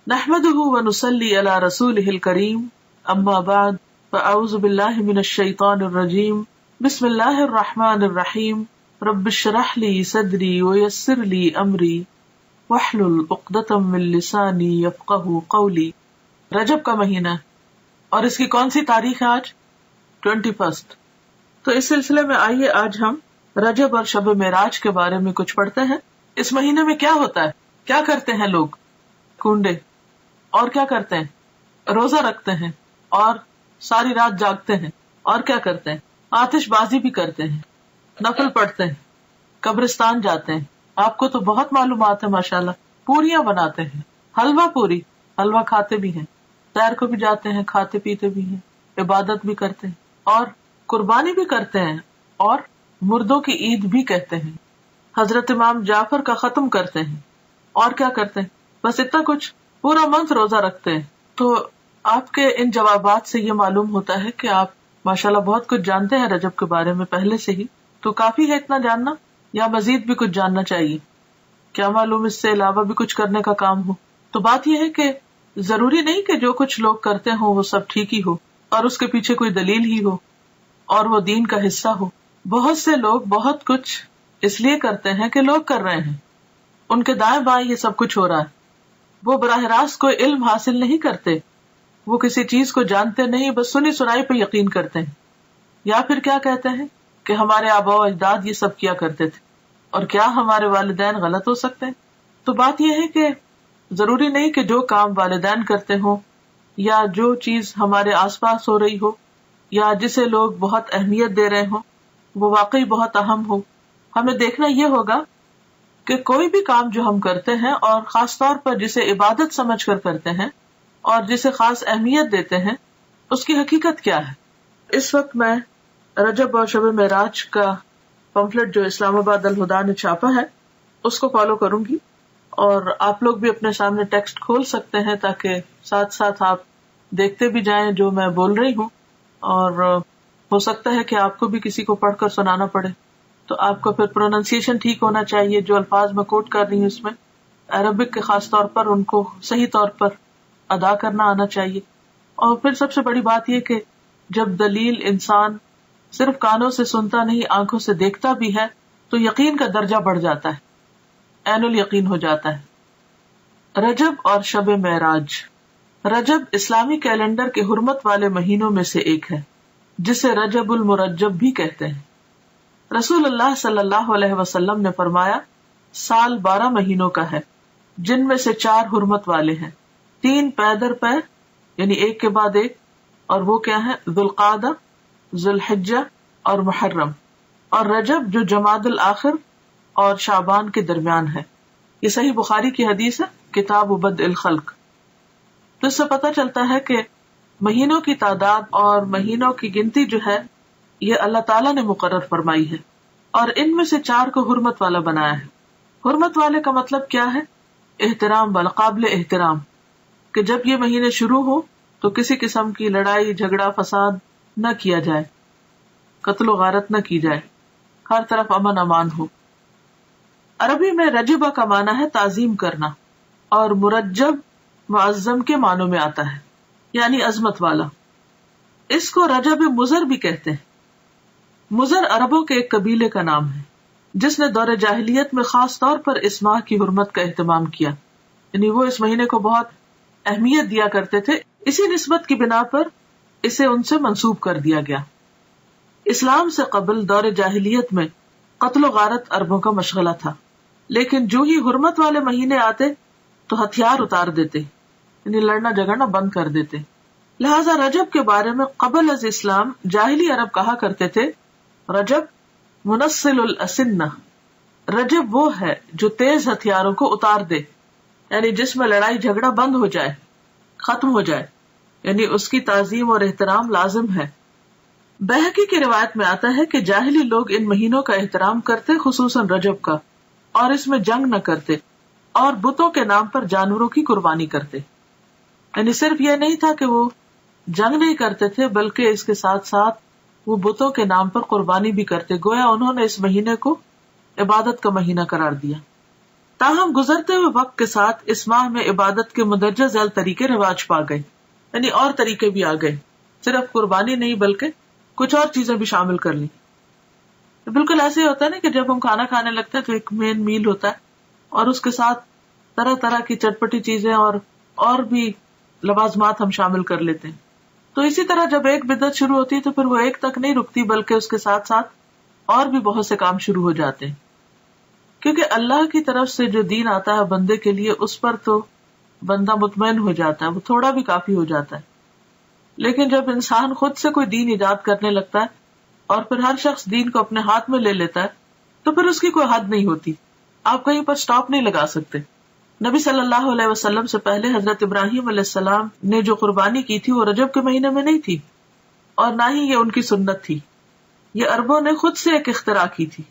نحمده ونصلي على رسوله الكريم اما بعد فاعوذ بالله من الشيطان الرجيم بسم الله الرحمن الرحيم رب اشرح لي صدري ويسر لي امري واحلل عقدة من لساني يفقهوا قولي. رجب کا مہینہ اور اس کی کون سی تاریخ ہے آج؟ 21. تو اس سلسلے میں آئیے آج ہم رجب اور شب معراج کے بارے میں کچھ پڑھتے ہیں. اس مہینے میں کیا ہوتا ہے، کیا کرتے ہیں لوگ؟ کنڈے. اور کیا کرتے ہیں؟ روزہ رکھتے ہیں اور ساری رات جاگتے ہیں. اور کیا کرتے ہیں؟ آتش بازی بھی کرتے ہیں، نفل پڑھتے ہیں، قبرستان جاتے ہیں. آپ کو تو بہت معلومات ہے ماشاءاللہ. پوریاں بناتے ہیں، حلوہ پوری، حلوہ کھاتے بھی ہیں، سیر کو بھی جاتے ہیں، کھاتے پیتے بھی ہیں، عبادت بھی کرتے ہیں اور قربانی بھی کرتے ہیں اور مردوں کی عید بھی کہتے ہیں. حضرت امام جعفر کا ختم کرتے ہیں. اور کیا کرتے ہیں؟ بس اتنا کچھ. پورا منتھ روزہ رکھتے ہیں. تو آپ کے ان جوابات سے یہ معلوم ہوتا ہے کہ آپ ماشاءاللہ بہت کچھ جانتے ہیں رجب کے بارے میں پہلے سے ہی. تو کافی ہے اتنا جاننا یا مزید بھی کچھ جاننا چاہیے؟ کیا معلوم اس سے علاوہ بھی کچھ کرنے کا کام ہو. تو بات یہ ہے کہ ضروری نہیں کہ جو کچھ لوگ کرتے ہوں وہ سب ٹھیک ہی ہو اور اس کے پیچھے کوئی دلیل ہی ہو اور وہ دین کا حصہ ہو. بہت سے لوگ بہت کچھ اس لیے کرتے ہیں کہ لوگ کر رہے ہیں، ان کے دائیں بائیں یہ سب کچھ ہو رہا ہے. وہ براہ راست کوئی علم حاصل نہیں کرتے، وہ کسی چیز کو جانتے نہیں، بس سنی سنائی پہ یقین کرتے ہیں. یا پھر کیا کہتے ہیں کہ ہمارے آباء و اجداد یہ سب کیا کرتے تھے اور کیا ہمارے والدین غلط ہو سکتے ہیں. تو بات یہ ہے کہ ضروری نہیں کہ جو کام والدین کرتے ہوں یا جو چیز ہمارے آس پاس ہو رہی ہو یا جسے لوگ بہت اہمیت دے رہے ہوں وہ واقعی بہت اہم ہو. ہمیں دیکھنا یہ ہوگا کہ کوئی بھی کام جو ہم کرتے ہیں اور خاص طور پر جسے عبادت سمجھ کر کرتے ہیں اور جسے خاص اہمیت دیتے ہیں اس کی حقیقت کیا ہے. اس وقت میں رجب اور شب معراج کا پمفلٹ جو اسلام آباد الہدا نے چھاپا ہے اس کو فالو کروں گی اور آپ لوگ بھی اپنے سامنے ٹیکسٹ کھول سکتے ہیں تاکہ ساتھ ساتھ آپ دیکھتے بھی جائیں جو میں بول رہی ہوں. اور ہو سکتا ہے کہ آپ کو بھی کسی کو پڑھ کر سنانا پڑے تو آپ کو پھر پروننسیشن ٹھیک ہونا چاہیے. جو الفاظ میں کوٹ کر رہی ہوں اس میں عربک کے خاص طور پر ان کو صحیح طور پر ادا کرنا آنا چاہیے. اور پھر سب سے بڑی بات یہ کہ جب دلیل انسان صرف کانوں سے سنتا نہیں آنکھوں سے دیکھتا بھی ہے تو یقین کا درجہ بڑھ جاتا ہے، عین الیقین ہو جاتا ہے. رجب اور شب معراج. رجب اسلامی کیلنڈر کے حرمت والے مہینوں میں سے ایک ہے جسے رجب المرجب بھی کہتے ہیں. رسول اللہ صلی اللہ علیہ وسلم نے فرمایا سال 12 مہینوں کا ہے جن میں سے 4 حرمت والے ہیں، 3 پے در پے یعنی ایک کے بعد ایک، اور وہ کیا ہے؟ ذوالقعدہ، ذوالحجہ اور محرم، اور رجب جو جمادی الاخر اور شعبان کے درمیان ہے. یہ صحیح بخاری کی حدیث ہے، کتاب بدء الخلق. تو اس سے پتہ چلتا ہے کہ مہینوں کی تعداد اور مہینوں کی گنتی جو ہے یہ اللہ تعالیٰ نے مقرر فرمائی ہے اور ان میں سے 4 کو حرمت والا بنایا ہے. حرمت والے کا مطلب کیا ہے؟ احترام والا، قابل احترام، کہ جب یہ مہینے شروع ہو تو کسی قسم کی لڑائی جھگڑا فساد نہ کیا جائے، قتل و غارت نہ کی جائے، ہر طرف امن امان ہو. عربی میں رجبہ کا معنی ہے تعظیم کرنا اور مرجب معظم کے معنوں میں آتا ہے یعنی عظمت والا. اس کو رجب مضر بھی کہتے ہیں. مضر عربوں کے ایک قبیلے کا نام ہے جس نے دور جاہلیت میں خاص طور پر اس ماہ کی حرمت کا اہتمام کیا، یعنی وہ اس مہینے کو بہت اہمیت دیا کرتے تھے. اسی نسبت کی بنا پر اسے ان سے منسوب کر دیا گیا. اسلام سے قبل دور جاہلیت میں قتل و غارت عربوں کا مشغلہ تھا، لیکن جو ہی حرمت والے مہینے آتے تو ہتھیار اتار دیتے، یعنی لڑنا جھگڑنا بند کر دیتے. لہذا رجب کے بارے میں قبل از اسلام جاہلی عرب کہا کرتے تھے رجب منسل الاسنہ، رجب وہ ہے جو تیز ہتھیاروں کو اتار دے، یعنی جس میں لڑائی جھگڑا بند ہو جائے، ختم ہو جائے، یعنی اس کی تعظیم اور احترام لازم ہے. بہقی کی روایت میں آتا ہے کہ جاہلی لوگ ان مہینوں کا احترام کرتے، خصوصاً رجب کا، اور اس میں جنگ نہ کرتے اور بتوں کے نام پر جانوروں کی قربانی کرتے. یعنی صرف یہ نہیں تھا کہ وہ جنگ نہیں کرتے تھے بلکہ اس کے ساتھ ساتھ وہ بتوں کے نام پر قربانی بھی کرتے. گویا انہوں نے اس مہینے کو عبادت کا مہینہ قرار دیا. تاہم گزرتے ہوئے وقت کے ساتھ اس ماہ میں عبادت کے مندرجہ ذیل طریقے رواج پا گئے، یعنی اور طریقے بھی آ گئے، صرف قربانی نہیں بلکہ کچھ اور چیزیں بھی شامل کر لی. بالکل ایسے ہی ہوتا ہے نا کہ جب ہم کھانا کھانے لگتے ہیں تو ایک مین میل ہوتا ہے اور اس کے ساتھ طرح طرح کی چٹپٹی چیزیں اور بھی لوازمات ہم شامل کر لیتے ہیں. تو اسی طرح جب ایک بدعت شروع ہوتی ہے تو پھر وہ ایک تک نہیں رکتی بلکہ اس کے ساتھ ساتھ اور بھی بہت سے کام شروع ہو جاتے ہیں. کیونکہ اللہ کی طرف سے جو دین آتا ہے بندے کے لیے اس پر تو بندہ مطمئن ہو جاتا ہے، وہ تھوڑا بھی کافی ہو جاتا ہے. لیکن جب انسان خود سے کوئی دین ایجاد کرنے لگتا ہے اور پھر ہر شخص دین کو اپنے ہاتھ میں لے لیتا ہے تو پھر اس کی کوئی حد نہیں ہوتی، آپ کہیں پر سٹاپ نہیں لگا سکتے. نبی صلی اللہ علیہ وسلم سے پہلے حضرت ابراہیم علیہ السلام نے جو قربانی کی تھی وہ رجب کے مہینے میں نہیں تھی اور نہ ہی یہ ان کی سنت تھی. یہ عربوں نے خود سے ایک اختراع کی تھی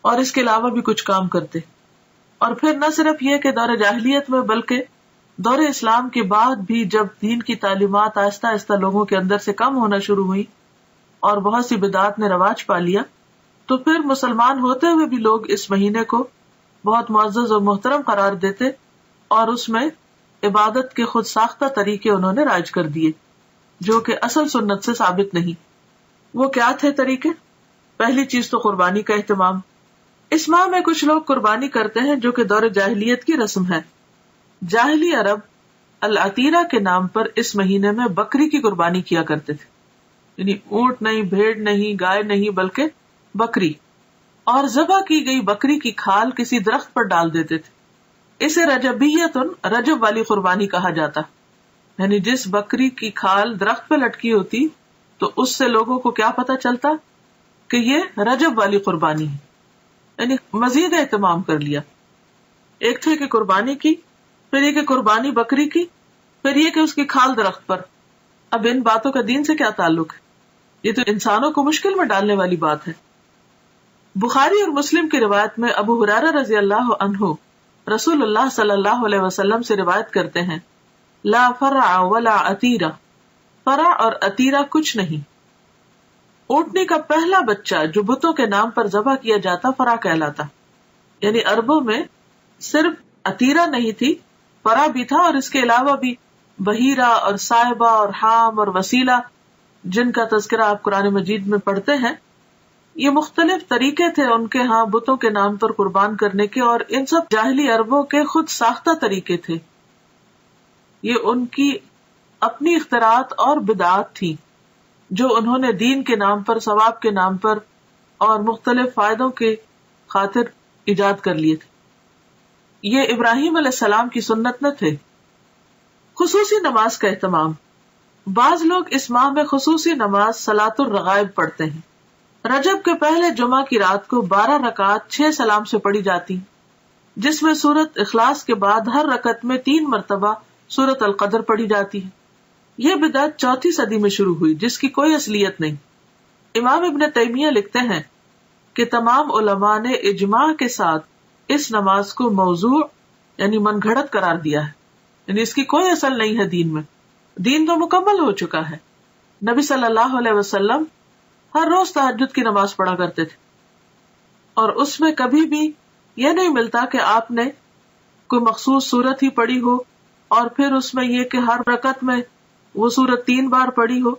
اور اس کے علاوہ بھی کچھ کام کرتے. اور پھر نہ صرف یہ کہ دور جاہلیت میں بلکہ دور اسلام کے بعد بھی جب دین کی تعلیمات آہستہ آہستہ لوگوں کے اندر سے کم ہونا شروع ہوئی اور بہت سی بدعات نے رواج پا لیا تو پھر مسلمان ہوتے ہوئے بھی لوگ اس مہینے کو بہت معزز اور محترم قرار دیتے اور اس میں عبادت کے خود ساختہ طریقے انہوں نے رائج کر دیے جو کہ اصل سنت سے ثابت نہیں. وہ کیا تھے طریقے؟ پہلی چیز تو قربانی کا اہتمام. اس ماہ میں کچھ لوگ قربانی کرتے ہیں جو کہ دور جاہلیت کی رسم ہے. جاہلی عرب العتیرہ کے نام پر اس مہینے میں بکری کی قربانی کیا کرتے تھے، یعنی اونٹ نہیں، بھیڑ نہیں، گائے نہیں بلکہ بکری، اور ذبح کی گئی بکری کی کھال کسی درخت پر ڈال دیتے تھے. اسے رجبیتن رجب والی قربانی کہا جاتا، یعنی جس بکری کی کھال درخت پہ لٹکی ہوتی تو اس سے لوگوں کو کیا پتا چلتا کہ یہ رجب والی قربانی ہے، یعنی مزید اہتمام کر لیا. ایک تھے کہ قربانی کی، پھر یہ کہ قربانی بکری کی، پھر یہ کہ اس کی کھال درخت پر. اب ان باتوں کا دین سے کیا تعلق ہے؟ یہ تو انسانوں کو مشکل میں ڈالنے والی بات ہے. بخاری اور مسلم کی روایت میں ابو ہریرہ رضی اللہ عنہ رسول اللہ صلی اللہ علیہ وسلم سے روایت کرتے ہیں، لا فرع ولا عتیرہ، فرع اور عتیرہ کچھ نہیں. اونٹنی کا پہلا بچہ جو بتوں کے نام پر ذبح کیا جاتا فرع کہلاتا. یعنی عربوں میں صرف عتیرہ نہیں تھی، فرع بھی تھا، اور اس کے علاوہ بھی بحیرہ اور صائبہ اور حام اور وسیلہ جن کا تذکرہ آپ قرآن مجید میں پڑھتے ہیں. یہ مختلف طریقے تھے ان کے ہاں بتوں کے نام پر قربان کرنے کے، اور ان سب جاہلی عربوں کے خود ساختہ طریقے تھے. یہ ان کی اپنی اختراعات اور بدعات تھی جو انہوں نے دین کے نام پر، ثواب کے نام پر اور مختلف فائدوں کے خاطر ایجاد کر لیے تھے. یہ ابراہیم علیہ السلام کی سنت نہ تھے. خصوصی نماز کا اہتمام. بعض لوگ اس ماہ میں خصوصی نماز صلاۃ الرغائب پڑھتے ہیں. رجب کے پہلے جمعہ کی رات کو 12 رکعات 6 سلام سے پڑھی جاتی، جس میں سورت اخلاص کے بعد ہر رکعت میں 3 مرتبہ سورت القدر پڑھی جاتی ہے. یہ بدعت 4 صدی میں شروع ہوئی جس کی کوئی اصلیت نہیں. امام ابن تیمیہ لکھتے ہیں کہ تمام علماء نے اجماع کے ساتھ اس نماز کو موضوع یعنی من گھڑت قرار دیا ہے، یعنی اس کی کوئی اصل نہیں ہے دین میں. دین تو مکمل ہو چکا ہے. نبی صلی اللہ علیہ وسلم ہر روز تہجد کی نماز پڑھا کرتے تھے اور اس میں کبھی بھی یہ نہیں ملتا کہ آپ نے کوئی مخصوص سورت ہی پڑھی ہو اور پھر اس میں یہ کہ ہر رکعت میں وہ سورت 3 بار پڑھی ہو.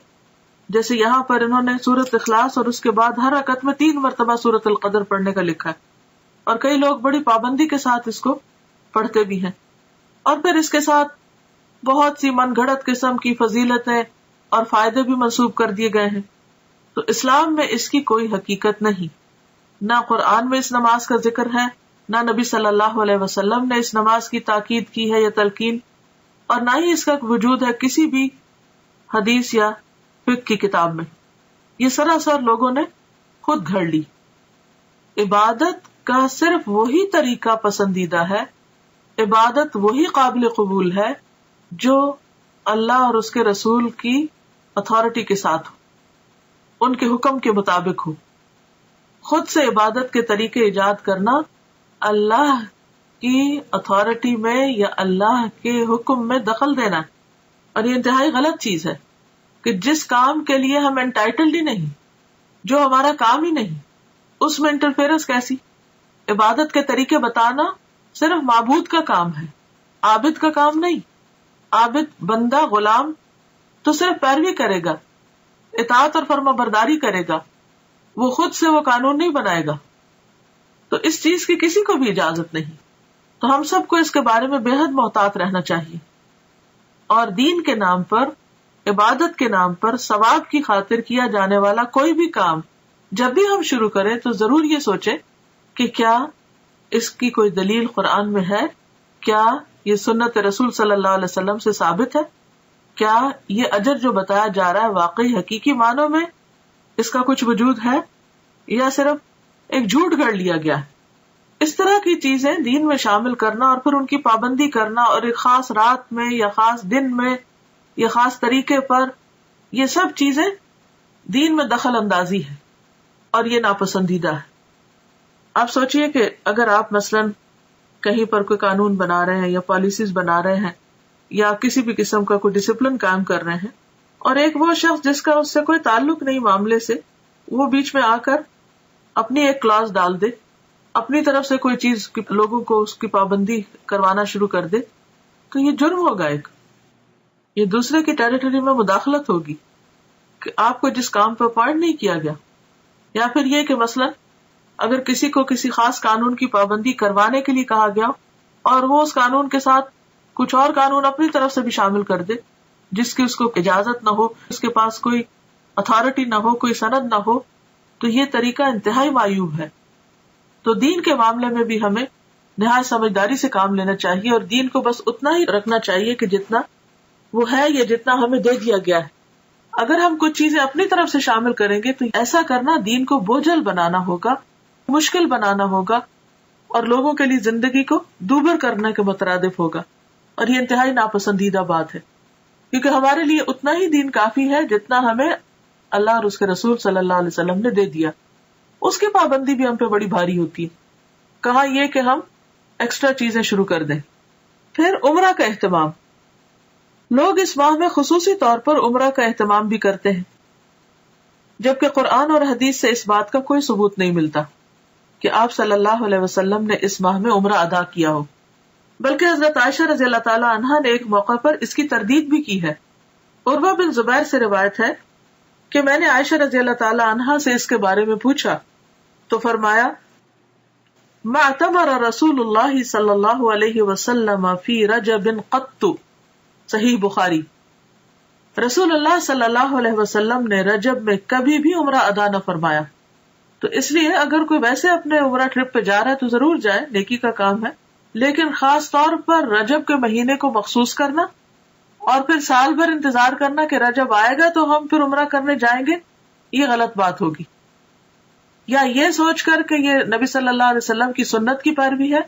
جیسے یہاں پر انہوں نے سورت اخلاص اور اس کے بعد ہر رکعت میں 3 مرتبہ سورت القدر پڑھنے کا لکھا ہے، اور کئی لوگ بڑی پابندی کے ساتھ اس کو پڑھتے بھی ہیں. اور پھر اس کے ساتھ بہت سی من گھڑت قسم کی فضیلتیں اور فائدے بھی منسوب کر دیے گئے ہیں. تو اسلام میں اس کی کوئی حقیقت نہیں، نہ قرآن میں اس نماز کا ذکر ہے، نہ نبی صلی اللہ علیہ وسلم نے اس نماز کی تاکید کی ہے یا تلقین، اور نہ ہی اس کا وجود ہے کسی بھی حدیث یا فقہ کی کتاب میں. یہ سراسر لوگوں نے خود گھڑ لی. عبادت کا صرف وہی طریقہ پسندیدہ ہے، عبادت وہی قابل قبول ہے جو اللہ اور اس کے رسول کی اتھارٹی کے ساتھ ہو، ان کے حکم کے مطابق ہو. خود سے عبادت کے طریقے ایجاد کرنا اللہ کی اتھارٹی میں یا اللہ کے حکم میں دخل دینا، اور یہ انتہائی غلط چیز ہے کہ جس کام کے لیے ہم انٹائٹلڈ ہی نہیں، جو ہمارا کام ہی نہیں، اس میں انٹرفیئرنس کیسی؟ عبادت کے طریقے بتانا صرف معبود کا کام ہے، عابد کا کام نہیں. عابد بندہ غلام تو صرف پیروی کرے گا، اطاعت اور فرما برداری کرے گا، وہ خود سے وہ قانون نہیں بنائے گا. تو اس چیز کی کسی کو بھی اجازت نہیں. تو ہم سب کو اس کے بارے میں بے حد محتاط رہنا چاہیے. اور دین کے نام پر، عبادت کے نام پر، ثواب کی خاطر کیا جانے والا کوئی بھی کام جب بھی ہم شروع کریں تو ضرور یہ سوچیں کہ کیا اس کی کوئی دلیل قرآن میں ہے، کیا یہ سنت رسول صلی اللہ علیہ وسلم سے ثابت ہے، کیا یہ اجر جو بتایا جا رہا ہے واقعی حقیقی معنوں میں اس کا کچھ وجود ہے یا صرف ایک جھوٹ گھڑ لیا گیا ہے. اس طرح کی چیزیں دین میں شامل کرنا اور پھر ان کی پابندی کرنا اور ایک خاص رات میں یا خاص دن میں یا خاص طریقے پر، یہ سب چیزیں دین میں دخل اندازی ہے اور یہ ناپسندیدہ ہے. آپ سوچئے کہ اگر آپ مثلاً کہیں پر کوئی قانون بنا رہے ہیں یا پالیسیز بنا رہے ہیں یا کسی بھی قسم کا کوئی ڈسپلن قائم کر رہے ہیں، اور ایک وہ شخص جس کا اس سے کوئی تعلق نہیں معاملے سے، وہ بیچ میں آ کر اپنی ایک کلاس ڈال دے، اپنی طرف سے کوئی چیز لوگوں کو اس کی پابندی کروانا شروع کر دے، تو یہ جرم ہوگا. ایک یہ دوسرے کی ٹیریٹری میں مداخلت ہوگی کہ آپ کو جس کام پہ اپوائنٹ نہیں کیا گیا. یا پھر یہ کہ مثلاً اگر کسی کو کسی خاص قانون کی پابندی کروانے کے لیے کہا گیا اور وہ اس قانون کے ساتھ کچھ اور قانون اپنی طرف سے بھی شامل کر دے جس کی اس کو اجازت نہ ہو، اس کے پاس کوئی اتھارٹی نہ ہو، کوئی سند نہ ہو، تو یہ طریقہ انتہائی معیوب ہے. تو دین کے معاملے میں بھی ہمیں نہایت سمجھداری سے کام لینا چاہیے اور دین کو بس اتنا ہی رکھنا چاہیے کہ جتنا وہ ہے یا جتنا ہمیں دے دیا گیا ہے. اگر ہم کچھ چیزیں اپنی طرف سے شامل کریں گے تو ایسا کرنا دین کو بوجھل بنانا ہوگا، مشکل بنانا ہوگا اور لوگوں کے لیے زندگی کو دوبر کرنے کے مترادف ہوگا. اور یہ انتہائی ناپسندیدہ بات ہے، کیونکہ ہمارے لیے اتنا ہی دین کافی ہے جتنا ہمیں اللہ اور اس کے رسول صلی اللہ علیہ وسلم نے دے دیا. اس کی پابندی بھی ہم پہ بڑی بھاری ہوتی ہے. کہاں یہ کہ ہم ایکسٹرا چیزیں شروع کر دیں. پھر عمرہ کا اہتمام، لوگ اس ماہ میں خصوصی طور پر عمرہ کا اہتمام بھی کرتے ہیں، جبکہ قرآن اور حدیث سے اس بات کا کوئی ثبوت نہیں ملتا کہ آپ صلی اللہ علیہ وسلم نے اس ماہ میں عمرہ ادا کیا ہو. بلکہ حضرت عائشہ رضی اللہ تعالی عنہا نے ایک موقع پر اس کی تردید بھی کی ہے. عروہ بن زبیر سے روایت ہے کہ میں نے عائشہ رضی اللہ تعالی عنہا سے اس کے بارے میں پوچھا تو فرمایا، ما اعتمر رسول اللہ صلی اللہ علیہ وسلم فی رجب قط. صحیح بخاری. رسول اللہ صلی اللہ علیہ وسلم نے رجب میں کبھی بھی عمرہ ادا نہ فرمایا. تو اس لیے اگر کوئی ویسے اپنے عمرہ ٹرپ پہ جا رہا ہے تو ضرور جائے، نیکی کا کام ہے، لیکن خاص طور پر رجب کے مہینے کو مخصوص کرنا اور پھر سال بھر انتظار کرنا کہ رجب آئے گا تو ہم پھر عمرہ کرنے جائیں گے، یہ غلط بات ہوگی. یا یہ سوچ کر کہ یہ نبی صلی اللہ علیہ وسلم کی سنت کی پیروی ہے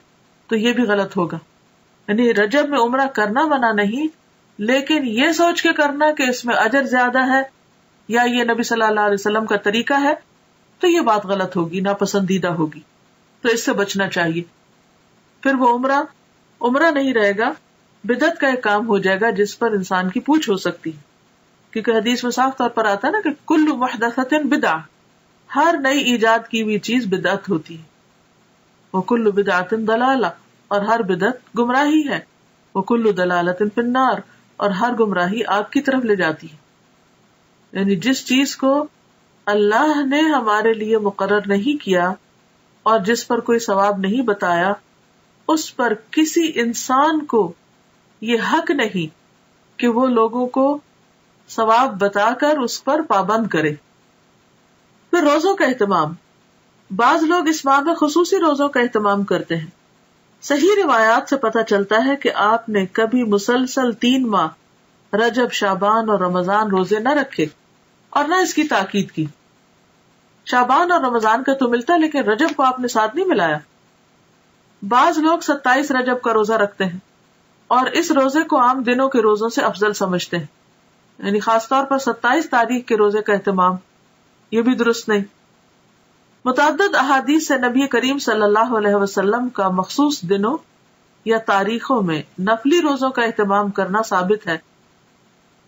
تو یہ بھی غلط ہوگا. یعنی رجب میں عمرہ کرنا منع نہیں، لیکن یہ سوچ کے کرنا کہ اس میں اجر زیادہ ہے یا یہ نبی صلی اللہ علیہ وسلم کا طریقہ ہے تو یہ بات غلط ہوگی، ناپسندیدہ ہوگی. تو اس سے بچنا چاہیے. پھر وہ عمرہ نہیں رہے گا، بدعت کا ایک کام ہو جائے گا جس پر انسان کی پوچھ ہو سکتی ہے. کیونکہ حدیث میں صاف طور پر آتا ہے نا کہ کل محدثۃ بدعہ، ہر نئی ایجاد کی ہوئی چیز بدعت ہوتی ہے. وکل بدعۃ ضلالہ، اور ہر بدعت گمراہی ہے. وکل ضلالۃ فی النار، اور ہر گمراہی آگ کی طرف لے جاتی ہے. یعنی جس چیز کو اللہ نے ہمارے لیے مقرر نہیں کیا اور جس پر کوئی ثواب نہیں بتایا، اس پر کسی انسان کو یہ حق نہیں کہ وہ لوگوں کو ثواب بتا کر اس پر پابند کرے. پھر روزوں کا اہتمام، بعض لوگ اس ماہ میں خصوصی روزوں کا اہتمام کرتے ہیں. صحیح روایات سے پتہ چلتا ہے کہ آپ نے کبھی مسلسل 3 ماہ رجب، شعبان اور رمضان روزے نہ رکھے اور نہ اس کی تاکید کی. شعبان اور رمضان کا تو ملتا لیکن رجب کو آپ نے ساتھ نہیں ملایا. بعض لوگ 27 رجب کا روزہ رکھتے ہیں اور اس روزے کو عام دنوں کے روزوں سے افضل سمجھتے ہیں. یعنی خاص طور پر 27 تاریخ کے روزے کا اہتمام، یہ بھی درست نہیں. متعدد احادیث سے نبی کریم صلی اللہ علیہ وسلم کا مخصوص دنوں یا تاریخوں میں نفلی روزوں کا اہتمام کرنا ثابت ہے.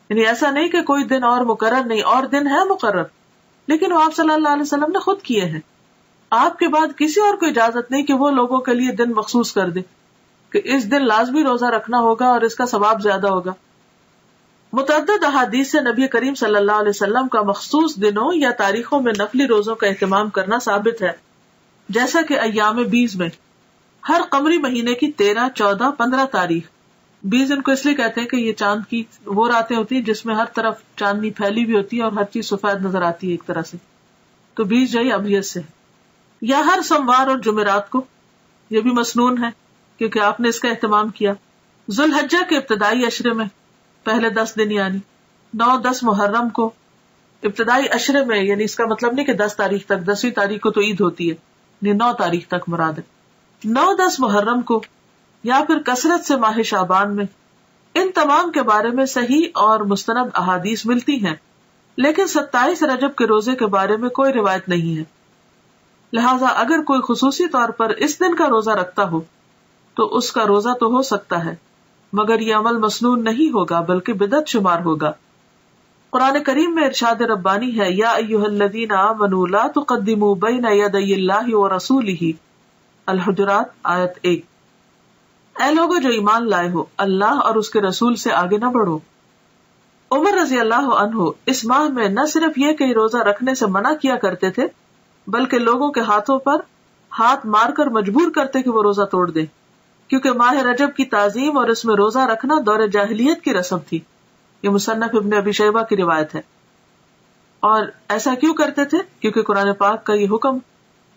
یعنی ایسا نہیں کہ کوئی دن اور مقرر نہیں، اور دن ہے مقرر، لیکن وہ آپ صلی اللہ علیہ وسلم نے خود کیے ہیں. آپ کے بعد کسی اور کو اجازت نہیں کہ وہ لوگوں کے لیے دن مخصوص کر دے کہ اس دن لازمی روزہ رکھنا ہوگا اور اس کا ثواب زیادہ ہوگا. متعدد احادیث سے نبی کریم صلی اللہ علیہ وسلم کا مخصوص دنوں یا تاریخوں میں نفلی روزوں کا اہتمام کرنا ثابت ہے، جیسا کہ ایام 20 میں ہر قمری مہینے کی 13، 14، 15 تاریخ. 20 ان کو اس لیے کہتے ہیں کہ یہ چاند کی وہ راتیں ہوتی ہیں جس میں ہر طرف چاندنی پھیلی بھی ہوتی ہے اور ہر چیز سفید نظر آتی ہے ایک طرح سے، تو 20 جو ہے ابیض سے. یا ہر سوموار اور جمعرات کو، یہ بھی مسنون ہے کیونکہ آپ نے اس کا اہتمام کیا. ذوالحجہ کے ابتدائی عشرے میں پہلے 10 دن یعنی 9، 10 محرم کو ابتدائی عشرے میں، یعنی اس کا مطلب نہیں کہ 10 تاریخ تک، 10ویں تاریخ کو تو عید ہوتی ہے، یعنی 9 تاریخ تک مراد ہے. 9، 10 محرم کو یا پھر کثرت سے ماہ شعبان میں. ان تمام کے بارے میں صحیح اور مستند احادیث ملتی ہیں، لیکن 27 رجب کے روزے کے بارے میں کوئی روایت نہیں ہے. لہٰذا اگر کوئی خصوصی طور پر اس دن کا روزہ رکھتا ہو تو اس کا روزہ تو ہو سکتا ہے، مگر یہ عمل مسنون نہیں ہوگا بلکہ بدعت شمار ہوگا. قرآن کریم میں ارشاد ربانی ہے، یا ایھا الذین آمنوا لا تقدموا بین یدی اللہ ورسولہ، الحجرات آیت 1. اے لوگو جو ایمان لائے ہو، اللہ اور اس کے رسول سے آگے نہ بڑھو. عمر رضی اللہ عنہ اس ماہ میں نہ صرف یہ کہ روزہ رکھنے سے منع کیا کرتے تھے، بلکہ لوگوں کے ہاتھوں پر ہاتھ مار کر مجبور کرتے کہ وہ روزہ توڑ دیں، کیونکہ ماہ رجب کی تعظیم اور اس میں روزہ رکھنا دور جاہلیت کی رسم تھی. یہ مصنف ابن ابی شیبہ کی روایت ہے. اور ایسا کیوں کرتے تھے؟ کیونکہ قرآن پاک کا یہ حکم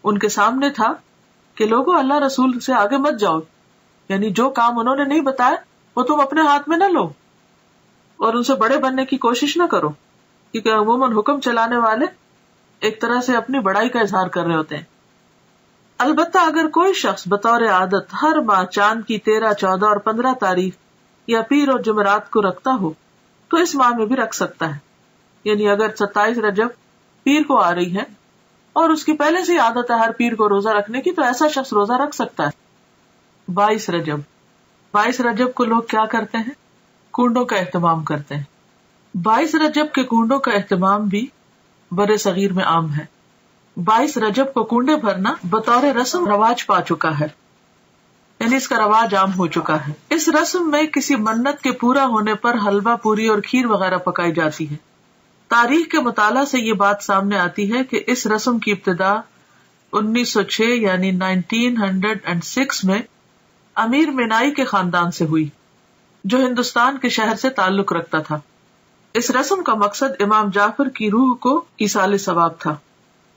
ان کے سامنے تھا کہ لوگوں اللہ رسول سے آگے مت جاؤ، یعنی جو کام انہوں نے نہیں بتایا وہ تم اپنے ہاتھ میں نہ لو اور ان سے بڑے بننے کی کوشش نہ کرو، کیونکہ عموماً حکم چلانے والے ایک طرح سے اپنی بڑائی کا اظہار کر رہے ہوتے ہیں. البتہ اگر کوئی شخص بطور عادت ہر ماہ چاند کی 13، 14 اور 15 تاریخ یا پیر اور جمعرات کو رکھتا ہو تو اس ماہ میں بھی رکھ سکتا ہے. یعنی اگر 27 رجب پیر کو آ رہی ہے اور اس کی پہلے سے عادت ہے ہر پیر کو روزہ رکھنے کی، تو ایسا شخص روزہ رکھ سکتا ہے. 22 رجب کو لوگ کیا کرتے ہیں؟ کنڈوں کا اہتمام کرتے ہیں. 22 رجب کے کنڈوں کا اہتمام بھی بر صغیر میں عام ہے. 22 رجب کو کنڈے بھرنا بطور رسم رواج پا چکا ہے، یعنی اس کا رواج عام ہو چکا ہے. اس رسم میں کسی منت کے پورا ہونے پر حلوہ پوری اور کھیر وغیرہ پکائی جاتی ہے. تاریخ کے مطالعہ سے یہ بات سامنے آتی ہے کہ اس رسم کی ابتدا 1906 یعنی 1906 میں امیر مینائی کے خاندان سے ہوئی، جو ہندوستان کے شہر سے تعلق رکھتا تھا. اس رسم کا مقصد امام جعفر کی روح کو ایصال ثواب تھا.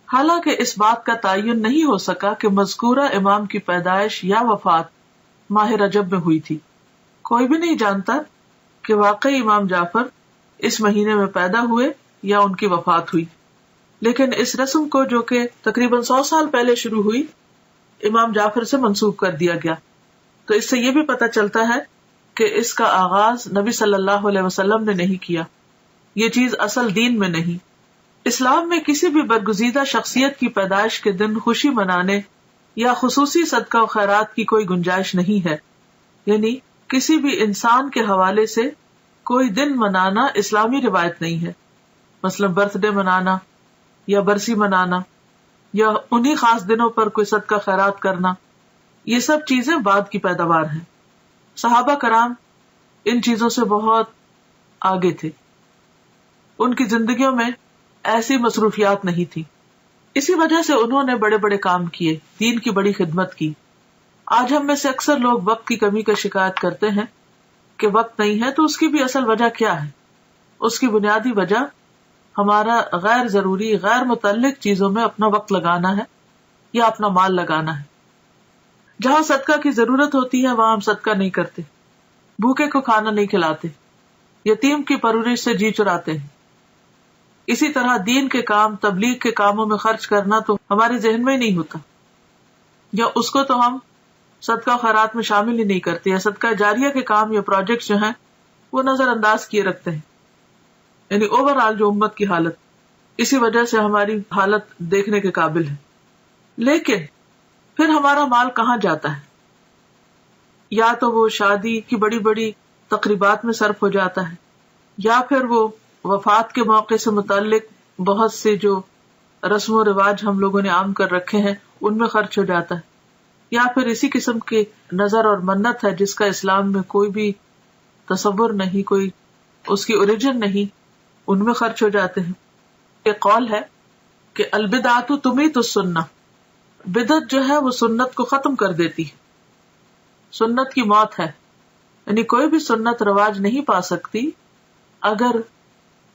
حالانکہ اس بات کا تعین نہیں ہو سکا کہ مذکورہ امام کی پیدائش یا وفات ماہ رجب میں ہوئی تھی. کوئی بھی نہیں جانتا کہ واقعی امام جعفر اس مہینے میں پیدا ہوئے یا ان کی وفات ہوئی. لیکن اس رسم کو، جو کہ تقریباً 100 سال پہلے شروع ہوئی، امام جعفر سے منسوب کر دیا گیا. تو اس سے یہ بھی پتہ چلتا ہے کہ اس کا آغاز نبی صلی اللہ علیہ وسلم نے نہیں کیا. یہ چیز اصل دین میں نہیں. اسلام میں کسی بھی برگزیدہ شخصیت کی پیدائش کے دن خوشی منانے یا خصوصی صدقہ و خیرات کی کوئی گنجائش نہیں ہے. یعنی کسی بھی انسان کے حوالے سے کوئی دن منانا اسلامی روایت نہیں ہے. مثلا برتھ ڈے منانا یا برسی منانا یا انہی خاص دنوں پر کوئی صدقہ خیرات کرنا، یہ سب چیزیں بعد کی پیداوار ہیں. صحابہ کرام ان چیزوں سے بہت آگے تھے، ان کی زندگیوں میں ایسی مصروفیات نہیں تھی. اسی وجہ سے انہوں نے بڑے بڑے کام کیے، دین کی بڑی خدمت کی. آج ہم میں سے اکثر لوگ وقت کی کمی کا شکایت کرتے ہیں کہ وقت نہیں ہے، تو اس کی بھی اصل وجہ کیا ہے؟ اس کی بنیادی وجہ ہمارا غیر ضروری، غیر متعلق چیزوں میں اپنا وقت لگانا ہے یا اپنا مال لگانا ہے. جہاں صدقہ کی ضرورت ہوتی ہے وہاں ہم صدقہ نہیں کرتے، بھوکے کو کھانا نہیں کھلاتے، یتیم کی پرورش سے جی چراتے ہیں. اسی طرح دین کے کام، تبلیغ کے کاموں میں خرچ کرنا تو ہمارے ذہن میں ہی نہیں ہوتا، یا اس کو تو ہم صدقہ خیرات میں شامل ہی نہیں کرتے، یا صدقہ جاریہ کے کام یا پروجیکٹس جو ہیں وہ نظر انداز کیے رکھتے ہیں. یعنی اوور آل جو امت کی حالت، اسی وجہ سے ہماری حالت دیکھنے کے قابل ہے. لیکن پھر ہمارا مال کہاں جاتا ہے؟ یا تو وہ شادی کی بڑی بڑی تقریبات میں صرف ہو جاتا ہے، یا پھر وہ وفات کے موقع سے متعلق بہت سے جو رسم و رواج ہم لوگوں نے عام کر رکھے ہیں ان میں خرچ ہو جاتا ہے، یا پھر اسی قسم کے نظر اور منت ہے جس کا اسلام میں کوئی بھی تصور نہیں، کوئی اس کی اوریجن نہیں، ان میں خرچ ہو جاتے ہیں. یہ قول ہے کہ البدعۃ تمیت السنہ، بدعت جو ہے وہ سنت کو ختم کر دیتی ہے، سنت کی موت ہے. یعنی کوئی بھی سنت رواج نہیں پا سکتی اگر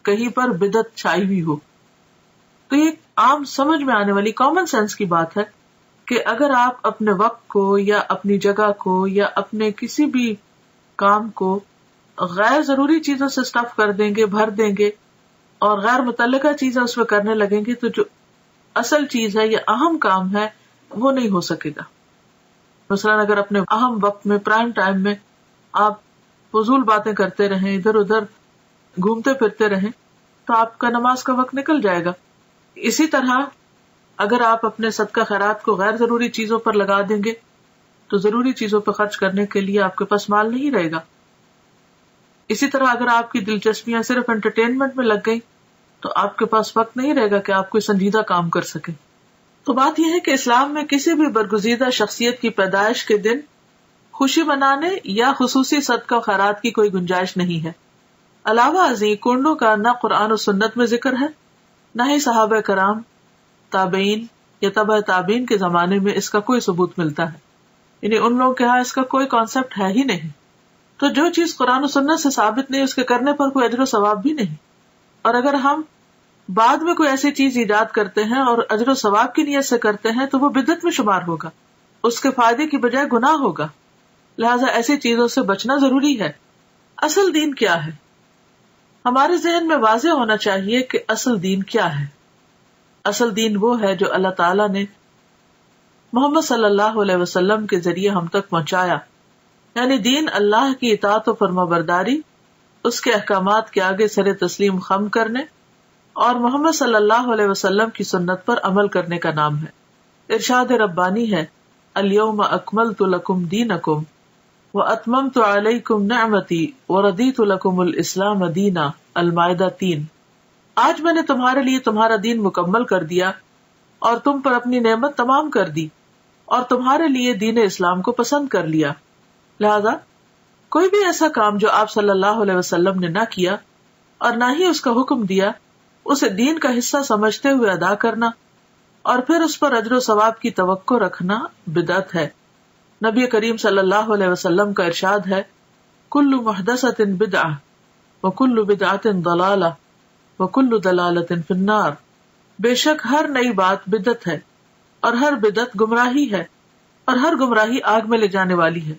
کہیں پر بدعت چھائی ہوئی ہو. تو یہ عام سمجھ میں آنے والی کامن سینس کی بات ہے کہ اگر آپ اپنے وقت کو یا اپنی جگہ کو یا اپنے کسی بھی کام کو غیر ضروری چیزوں سے اسٹف کر دیں گے، بھر دیں گے اور غیر متعلقہ چیزیں اس میں کرنے لگیں گے، تو جو اصل چیز ہے یا اہم کام ہے وہ نہیں ہو سکے گا. مثلاً اگر اپنے اہم وقت میں، پرائم ٹائم میں آپ فضول باتیں کرتے رہیں، ادھر ادھر گھومتے پھرتے رہیں، تو آپ کا نماز کا وقت نکل جائے گا. اسی طرح اگر آپ اپنے صدقہ خیرات کو غیر ضروری چیزوں پر لگا دیں گے تو ضروری چیزوں پر خرچ کرنے کے لیے آپ کے پاس مال نہیں رہے گا. اسی طرح اگر آپ کی دلچسپیاں صرف انٹرٹینمنٹ میں لگ گئی تو آپ کے پاس وقت نہیں رہے گا کہ آپ کوئی سنجیدہ کام کر سکیں. تو بات یہ ہے کہ اسلام میں کسی بھی برگزیدہ شخصیت کی پیدائش کے دن خوشی منانے یا خصوصی صدقہ خیرات کی کوئی گنجائش نہیں ہے. علاوہ ازیں کنڈوں کا نہ قرآن و سنت میں ذکر ہے، نہ ہی صحابہ کرام، تابعین یا تبع تابعین کے زمانے میں اس کا کوئی ثبوت ملتا ہے. یعنی ان لوگوں کے ہاں اس کا کوئی کانسیپٹ ہے ہی نہیں. تو جو چیز قرآن و سنت سے ثابت نہیں، اس کے کرنے پر کوئی اجر و ثواب بھی نہیں. اور اگر ہم بعد میں کوئی ایسی چیز ایجاد کرتے ہیں اور اجر و ثواب کی نیت سے کرتے ہیں تو وہ بدعت میں شمار ہوگا، اس کے فائدے کی بجائے گناہ ہوگا. لہٰذا ایسی چیزوں سے بچنا ضروری ہے. اصل دین کیا ہے؟ ہمارے ذہن میں واضح ہونا چاہیے کہ اصل دین کیا ہے. اصل دین وہ ہے جو اللہ تعالیٰ نے محمد صلی اللہ علیہ وسلم کے ذریعے ہم تک پہنچایا. یعنی دین اللہ کی اطاعت و فرما برداری، اس کے احکامات کے آگے سر تسلیم خم کرنے اور محمد صلی اللہ علیہ وسلم کی سنت پر عمل کرنے کا نام ہے. ارشاد ربانی ہے، الیوم اکملت لکم دینکم واتممت علیکم نعمتی ورضیت لکم الاسلام دینا. المائدہ 3. آج میں نے تمہارے لیے تمہارا دین مکمل کر دیا اور تم پر اپنی نعمت تمام کر دی اور تمہارے لیے دین اسلام کو پسند کر لیا. لہذا کوئی بھی ایسا کام جو آپ صلی اللہ علیہ وسلم نے نہ کیا اور نہ ہی اس کا حکم دیا، اسے دین کا حصہ سمجھتے ہوئے ادا کرنا اور پھر اس پر اجر و ثواب کی توقع رکھنا بدعت ہے. نبی کریم صلی اللہ علیہ وسلم کا ارشاد ہے، کل محدثۃ بدعہ وکل بدعۃ ضلالہ وکل ضلالۃ فی النار. بے شک ہر نئی بات بدعت ہے اور ہر بدعت گمراہی ہے اور ہر گمراہی آگ میں لے جانے والی ہے.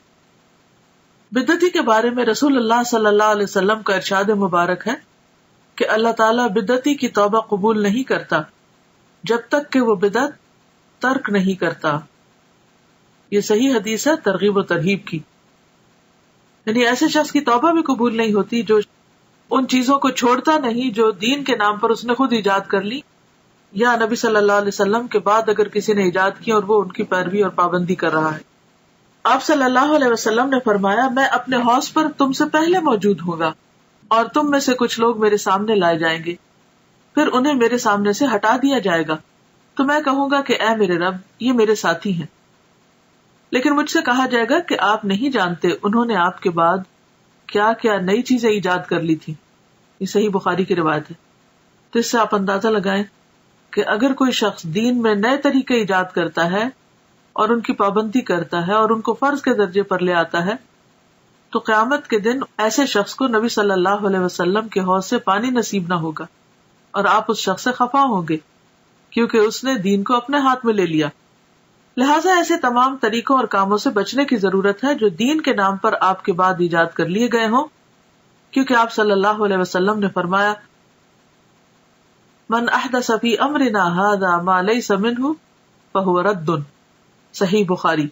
بدعتی کے بارے میں رسول اللہ صلی اللہ علیہ وسلم کا ارشاد مبارک ہے کہ اللہ تعالیٰ بدعتی کی توبہ قبول نہیں کرتا جب تک کہ وہ بدعت ترک نہیں کرتا. یہ صحیح حدیث ہے ترغیب و ترہیب کی. یعنی ایسے شخص کی توبہ بھی قبول نہیں ہوتی جو ان چیزوں کو چھوڑتا نہیں جو دین کے نام پر اس نے خود ایجاد کر لی یا نبی صلی اللہ علیہ وسلم کے بعد اگر کسی نے ایجاد کی اور وہ ان کی پیروی اور پابندی کر رہا ہے. آپ صلی اللہ علیہ وسلم نے فرمایا، میں اپنے حوض پر تم سے پہلے موجود ہوں گا اور تم میں سے کچھ لوگ میرے سامنے لائے جائیں گے، پھر انہیں میرے سامنے سے ہٹا دیا جائے گا تو میں کہوں گا کہ اے میرے رب، یہ میرے ساتھی ہیں. لیکن مجھ سے کہا جائے گا کہ آپ نہیں جانتے انہوں نے آپ کے بعد کیا کیا نئی چیزیں ایجاد کر لی تھی. یہ صحیح بخاری کی روایت ہے. تو اس سے آپ اندازہ لگائیں کہ اگر کوئی شخص دین میں نئے طریقے ایجاد کرتا ہے اور ان کی پابندی کرتا ہے اور ان کو فرض کے درجے پر لے آتا ہے تو قیامت کے دن ایسے شخص کو نبی صلی اللہ علیہ وسلم کے حوض سے پانی نصیب نہ ہوگا اور آپ اس شخص سے خفا ہوں گے کیونکہ اس نے دین کو اپنے ہاتھ میں لے لیا. لہٰذا ایسے تمام طریقوں اور کاموں سے بچنے کی ضرورت ہے جو دین کے نام پر آپ کے بعد ایجاد کر لیے گئے ہوں، کیونکہ آپ صلی اللہ علیہ وسلم نے فرمایا، من احدث فی امرنا ھذا ما لیس منہ فہو رد. صحیح بخاری.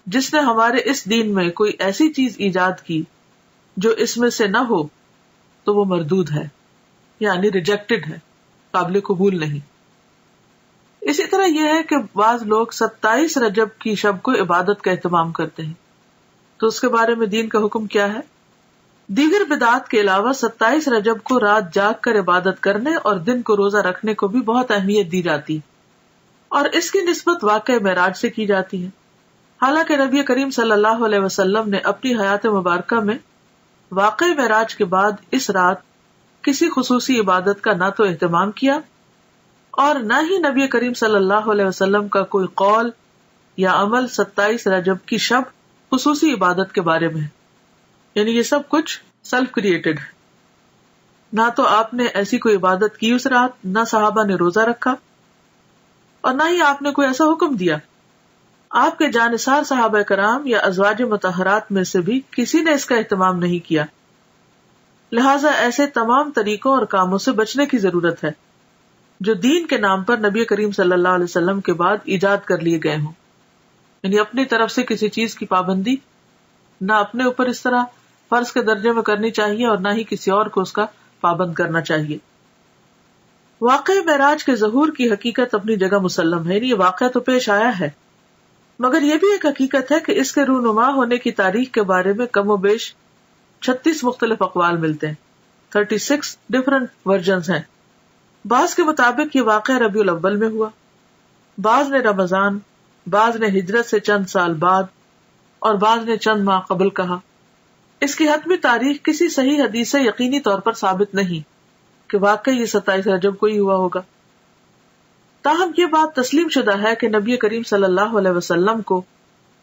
جس نے ہمارے اس دین میں کوئی ایسی چیز ایجاد کی جو اس میں سے نہ ہو تو وہ مردود ہے، یعنی ریجیکٹڈ ہے، قابل قبول نہیں. اسی طرح یہ ہے کہ بعض لوگ 27 رجب کی شب کو عبادت کا اہتمام کرتے ہیں، تو اس کے بارے میں دین کا حکم کیا ہے؟ دیگر بدعات کے علاوہ 27 رجب کو رات جاگ کر عبادت کرنے اور دن کو روزہ رکھنے کو بھی بہت اہمیت دی جاتی ہے اور اس کی نسبت واقعہ معراج سے کی جاتی ہے. حالانکہ نبی کریم صلی اللہ علیہ وسلم نے اپنی حیات مبارکہ میں واقعہ معراج کے بعد اس رات کسی خصوصی عبادت کا نہ تو اہتمام کیا اور نہ ہی نبی کریم صلی اللہ علیہ وسلم کا کوئی قول یا عمل 27 رجب کی شب خصوصی عبادت کے بارے میں ہے. یعنی یہ سب کچھ سیلف کریٹڈ ہے. نہ تو آپ نے ایسی کوئی عبادت کی اس رات، نہ صحابہ نے روزہ رکھا، اور نہ ہی آپ نے کوئی ایسا حکم دیا. آپ کے جانثار صحابہ کرام یا ازواج مطہرات میں سے بھی کسی نے اس کا اہتمام نہیں کیا. لہٰذا ایسے تمام طریقوں اور کاموں سے بچنے کی ضرورت ہے جو دین کے نام پر نبی کریم صلی اللہ علیہ وسلم کے بعد ایجاد کر لیے گئے ہوں. یعنی اپنی طرف سے کسی چیز کی پابندی نہ اپنے اوپر اس طرح فرض کے درجے میں کرنی چاہیے اور نہ ہی کسی اور کو اس کا پابند کرنا چاہیے. واقعہ معراج کے ظہور کی حقیقت اپنی جگہ مسلم ہے. یہ واقعہ تو پیش آیا ہے، مگر یہ بھی ایک حقیقت ہے کہ اس کے رونما ہونے کی تاریخ کے بارے میں کم و بیش 36 مختلف اقوال ملتے ہیں. 36 ڈفرنٹ ورژنز ہیں. بعض کے مطابق یہ واقعہ ربیع الاول میں ہوا، بعض نے رمضان، بعض نے ہجرت سے چند سال بعد اور بعض نے چند ماہ قبل کہا. اس کی حتمی تاریخ کسی صحیح حدیث سے یقینی طور پر ثابت نہیں کہ واقعی یہ 27 رجب کو ہی ہوا ہوگا. تاہم یہ بات تسلیم شدہ ہے کہ نبی کریم صلی اللہ علیہ وسلم کو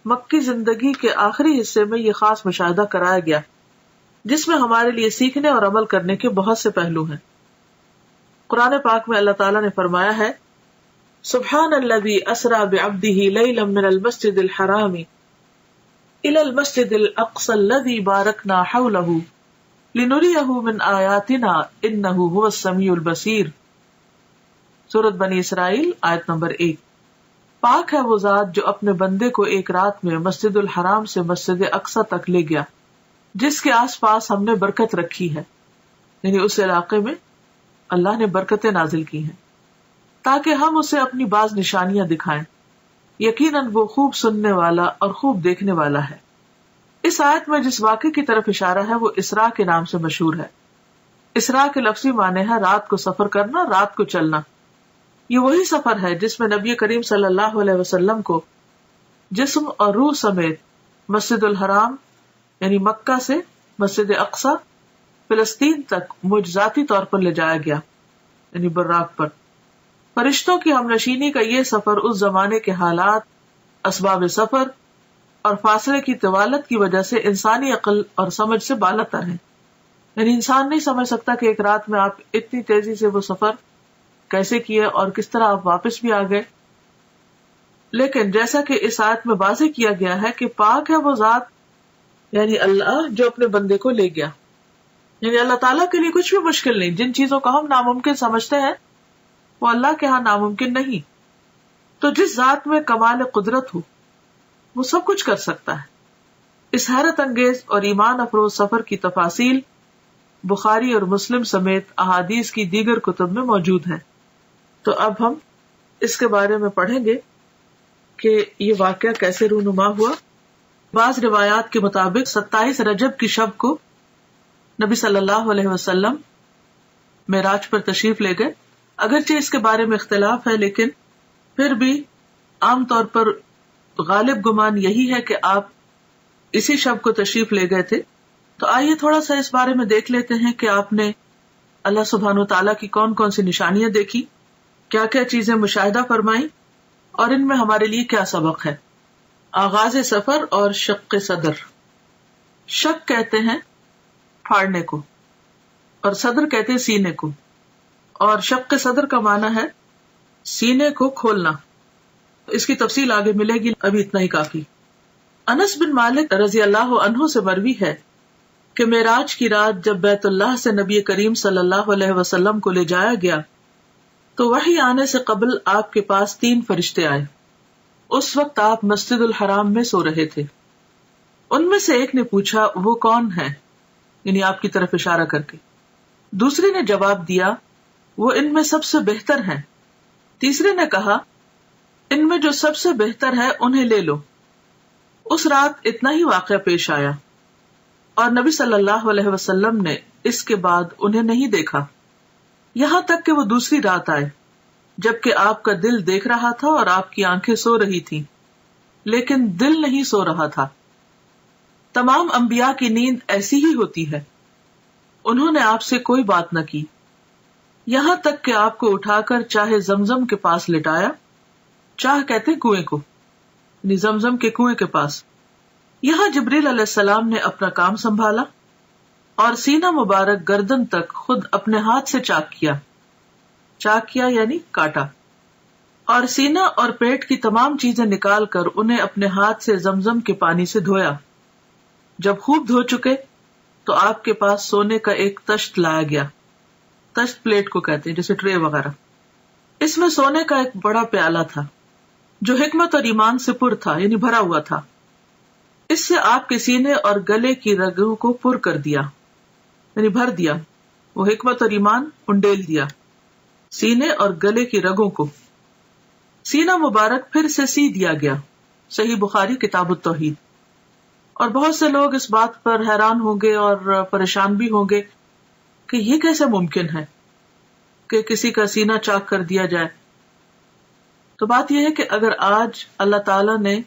مکی زندگی کے آخری حصے میں یہ خاص مشاہدہ کرایا گیا جس میں ہمارے لیے سیکھنے اور عمل کرنے کے بہت سے پہلو ہیں. قرآن پاک میں اللہ تعالیٰ نے فرمایا ہے، سبحان الذی اسری بعبدہ لیلا من المسجد الحرام الی المسجد الاقصی الذی بارکنا حولہ لنریہ من آیاتنا انہ هو السمیع البصیر. سورۃ بنی اسرائیل آیت نمبر 1. پاک ہے وہ ذات جو اپنے بندے کو ایک رات میں مسجد الحرام سے مسجد اقصی تک لے گیا جس کے آس پاس ہم نے برکت رکھی ہے. یعنی اس علاقے میں اللہ نے برکتیں نازل کی ہیں تاکہ ہم اسے اپنی بعض نشانیاں دکھائیں. یقیناً وہ خوب سننے والا اور خوب دیکھنے والا ہے. اس آیت میں جس واقعے کی طرف اشارہ ہے وہ اسراء کے نام سے مشہور ہے. اسراء کے لفظی معنی ہے رات کو سفر کرنا، رات کو چلنا. یہ وہی سفر ہے جس میں نبی کریم صلی اللہ علیہ وسلم کو جسم اور روح سمیت مسجد الحرام یعنی مکہ سے مسجد اقصی فلسطین تک معجزاتی طور پر لے جایا گیا، یعنی براق پر. فرشتوں کی ہم نشینی کا یہ سفر اس زمانے کے حالات، اسباب سفر اور فاصلے کی طوالت کی وجہ سے انسانی عقل اور سمجھ سے بالاتر ہے. یعنی انسان نہیں سمجھ سکتا کہ ایک رات میں آپ اتنی تیزی سے وہ سفر کیسے کیے اور کس طرح آپ واپس بھی آ گئے. لیکن جیسا کہ اس آیت میں واضح کیا گیا ہے کہ پاک ہے وہ ذات یعنی اللہ جو اپنے بندے کو لے گیا. یعنی اللہ تعالیٰ کے لیے کچھ بھی مشکل نہیں. جن چیزوں کو ہم ناممکن سمجھتے ہیں وہ اللہ کے ہاں ناممکن نہیں. تو جس ذات میں کمال قدرت ہو وہ سب کچھ کر سکتا ہے. اس حیرت انگیز اور ایمان افروز سفر کی تفاصیل بخاری اور مسلم سمیت احادیث کی دیگر کتب میں موجود ہیں. تو اب ہم اس کے بارے میں پڑھیں گے کہ یہ واقعہ کیسے رونما ہوا. بعض روایات کے مطابق 27 رجب کی شب کو نبی صلی اللہ علیہ وسلم معراج پر تشریف لے گئے. اگرچہ اس کے بارے میں اختلاف ہے لیکن پھر بھی عام طور پر غالب گمان یہی ہے کہ آپ اسی شب کو تشریف لے گئے تھے. تو آئیے تھوڑا سا اس بارے میں دیکھ لیتے ہیں کہ آپ نے اللہ سبحانہ وتعالیٰ کی کون کون سی نشانیاں دیکھی، کیا کیا چیزیں مشاہدہ فرمائیں اور ان میں ہمارے لیے کیا سبق ہے. آغاز سفر اور شق صدر. شق کہتے ہیں پھاڑنے کو اور صدر کہتے ہیں سینے کو، اور شق صدر کا معنی ہے سینے کو کھولنا. اس کی تفصیل آگے ملے گی، ابھی اتنا ہی کافی. انس بن مالک رضی اللہ عنہ سے مروی ہے کہ معراج کی رات جب بیت اللہ سے نبی کریم صلی اللہ علیہ وسلم کو لے جایا گیا تو وحی آنے سے قبل آپ کے پاس 3 فرشتے آئے. اس وقت آپ مسجد الحرام میں سو رہے تھے. ان میں سے ایک نے پوچھا وہ کون ہے، یعنی آپ کی طرف اشارہ کر کے. دوسرے نے جواب دیا وہ ان میں سب سے بہتر ہیں. تیسرے نے کہا ان میں جو سب سے بہتر ہے انہیں لے لو. اس رات اتنا ہی واقعہ پیش آیا اور نبی صلی اللہ علیہ وسلم نے اس کے بعد انہیں نہیں دیکھا یہاں تک کہ وہ دوسری رات آئے جبکہ آپ کا دل دیکھ رہا تھا اور آپ کی آنکھیں سو رہی تھی. لیکن دل نہیں سو رہا تھا. تمام انبیاء کی نیند ایسی ہی ہوتی ہے. انہوں نے آپ سے کوئی بات نہ کی یہاں تک کہ آپ کو اٹھا کر چاہے زمزم کے پاس لٹایا. چاہ کہتے کنویں کو، یعنی زمزم کے کنویں کے پاس. یہاں جبریل علیہ السلام نے اپنا کام سنبھالا اور سینہ مبارک گردن تک خود اپنے ہاتھ سے چاک کیا. چاک کیا یعنی کاٹا، اور سینہ اور پیٹ کی تمام چیزیں نکال کر انہیں اپنے ہاتھ سے زمزم کے پانی سے دھویا. جب خوب دھو چکے تو آپ کے پاس سونے کا ایک تشت لایا گیا. تشت پلیٹ کو کہتے ہیں، جیسے ٹرے وغیرہ. اس میں سونے کا ایک بڑا پیالہ تھا جو حکمت اور ایمان سے پر تھا، یعنی بھرا ہوا تھا. اس سے آپ کے سینے اور گلے کی رگوں کو پر کر دیا، یعنی بھر دیا. وہ حکمت اور ایمان انڈیل دیا سینے اور گلے کی رگوں کو. سینہ مبارک پھر سے سی دیا گیا. صحیح بخاری کتاب التوحید. اور بہت سے لوگ اس بات پر حیران ہوں گے اور پریشان بھی ہوں گے کہ یہ کیسے ممکن ہے کہ کسی کا سینہ چاک کر دیا جائے. تو بات یہ ہے کہ اگر آج اللہ تعالیٰ نے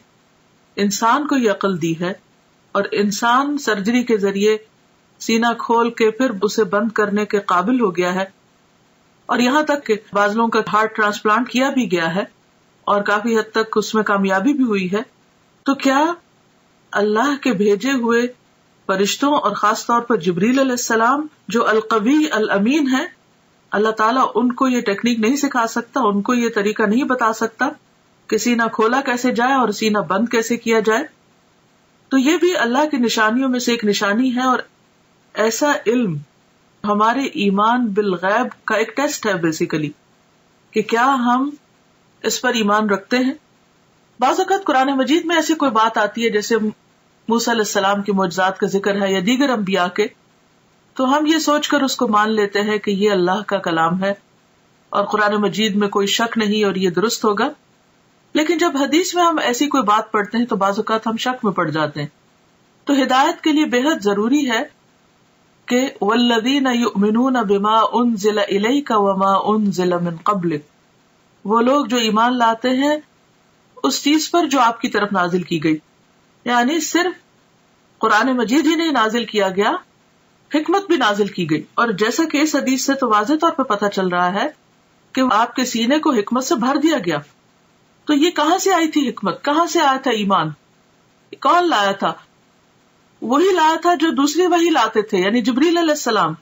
انسان کو یہ عقل دی ہے اور انسان سرجری کے ذریعے سینہ کھول کے پھر اسے بند کرنے کے قابل ہو گیا ہے، اور یہاں تک کہ بعض لوگوں کا ہارٹ ٹرانسپلانٹ کیا بھی گیا ہے اور کافی حد تک اس میں کامیابی بھی ہوئی ہے، تو کیا اللہ کے بھیجے ہوئے فرشتوں اور خاص طور پر جبریل علیہ السلام جو القوی الامین ہے، اللہ تعالیٰ ان کو یہ ٹیکنیک نہیں سکھا سکتا، ان کو یہ طریقہ نہیں بتا سکتا کہ سینہ کھولا کیسے جائے اور سینہ بند کیسے کیا جائے؟ تو یہ بھی اللہ کی نشانیوں میں سے ایک نشانی ہے، اور ایسا علم ہمارے ایمان بالغیب کا ایک ٹیسٹ ہے بیسیکلی، کہ کیا ہم اس پر ایمان رکھتے ہیں. بعض اوقات قرآن مجید میں ایسی کوئی بات آتی ہے، جیسے موسیٰ علیہ السلام کے معجزات کا ذکر ہے یا دیگر انبیاء کے، تو ہم یہ سوچ کر اس کو مان لیتے ہیں کہ یہ اللہ کا کلام ہے اور قرآن مجید میں کوئی شک نہیں اور یہ درست ہوگا. لیکن جب حدیث میں ہم ایسی کوئی بات پڑھتے ہیں تو بعض اوقات ہم شک میں پڑ جاتے ہیں. تو ہدایت کے لیے بے حد ضروری ہے کہ والذین یؤمنون بما انزل الیک وما انزل من قبلک، وہ لوگ جو ایمان لاتے ہیں اس چیز پر جو آپ کی طرف نازل کی گئی. یعنی صرف قرآن مجید ہی نہیں نازل کیا گیا، حکمت بھی نازل کی گئی. اور جیسا کہ اس حدیث سے تو واضح طور پہ پتہ چل رہا ہے کہ آپ کے سینے کو حکمت سے بھر دیا گیا. تو یہ کہاں سے آئی تھی حکمت؟ کہاں سے آیا تھا ایمان؟ کون لایا تھا؟ وہی لایا تھا جو دوسری وحی لاتے تھے، یعنی جبریل علیہ السلام.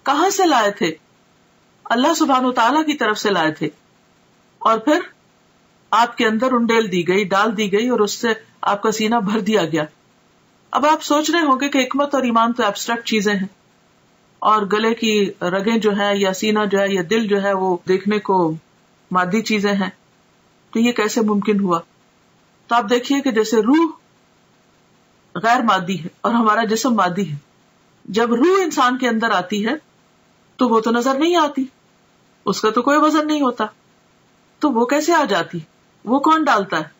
کہاں سے لائے تھے؟ اللہ سبحانہ وتعالیٰ کی طرف سے لائے تھے، اور پھر آپ کے اندر انڈیل دی گئی، ڈال دی گئی، اور اس سے آپ کا سینہ بھر دیا گیا. اب آپ سوچ رہے ہوں گے کہ حکمت اور ایمان تو ایبسٹریکٹ چیزیں ہیں، اور گلے کی رگیں جو ہے یا سینہ جو ہے یا دل جو ہے وہ دیکھنے کو مادی چیزیں ہیں، تو یہ کیسے ممکن ہوا؟ تو آپ دیکھیے کہ جیسے روح غیر مادی ہے اور ہمارا جسم مادی ہے. جب روح انسان کے اندر آتی ہے تو وہ تو نظر نہیں آتی، اس کا تو کوئی وزن نہیں ہوتا، تو وہ کیسے آ جاتی؟ وہ کون ڈالتا ہے؟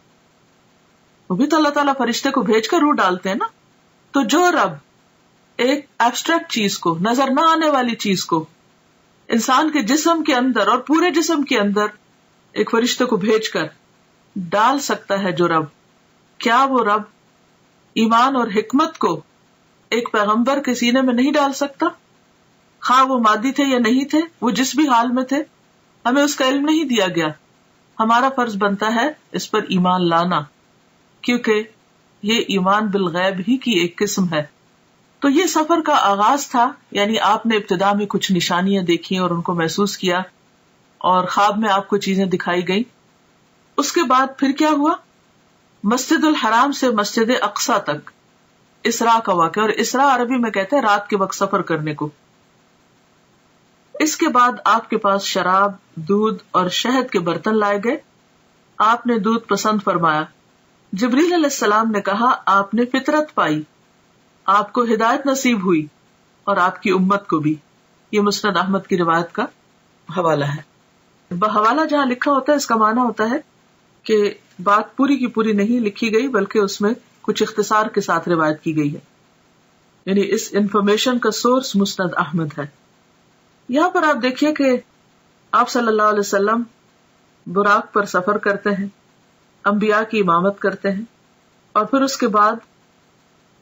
وہ بھی تو اللہ تعالیٰ فرشتے کو بھیج کر روح ڈالتے ہیں نا. تو جو رب ایک ایبسٹریکٹ چیز کو، نظر نہ آنے والی چیز کو انسان کے جسم کے اندر اور پورے جسم کے اندر ایک فرشتے کو بھیج کر ڈال سکتا ہے، جو رب، کیا وہ رب ایمان اور حکمت کو ایک پیغمبر کے سینے میں نہیں ڈال سکتا؟ خواہ وہ مادی تھے یا نہیں تھے، وہ جس بھی حال میں تھے، ہمیں اس کا علم نہیں دیا گیا. ہمارا فرض بنتا ہے اس پر ایمان لانا، کیونکہ یہ ایمان بالغیب ہی کی ایک قسم ہے. تو یہ سفر کا آغاز تھا، یعنی آپ نے ابتدا میں کچھ نشانیاں دیکھی اور ان کو محسوس کیا، اور خواب میں آپ کو چیزیں دکھائی گئی. اس کے بعد پھر کیا ہوا؟ مسجد الحرام سے مسجد اقصیٰ تک اسراء کا واقعہ، اور اسراء عربی میں کہتے ہیں رات کے وقت سفر کرنے کو. اس کے بعد آپ کے پاس شراب، دودھ اور شہد کے برتن لائے گئے. آپ نے دودھ پسند فرمایا. جبریل علیہ السلام نے کہا آپ نے فطرت پائی، آپ کو ہدایت نصیب ہوئی، اور آپ کی امت کو بھی. یہ مسند احمد کی روایت کا حوالہ ہے. بحوالہ جہاں لکھا ہوتا ہے اس کا معنی ہوتا ہے کہ بات پوری کی پوری نہیں لکھی گئی، بلکہ اس میں کچھ اختصار کے ساتھ روایت کی گئی ہے. یعنی اس انفارمیشن کا سورس مسند احمد ہے. یہاں پر آپ دیکھیے کہ آپ صلی اللہ علیہ وسلم براق پر سفر کرتے ہیں. انبیاء کی امامت کرتے ہیں، اور پھر اس کے بعد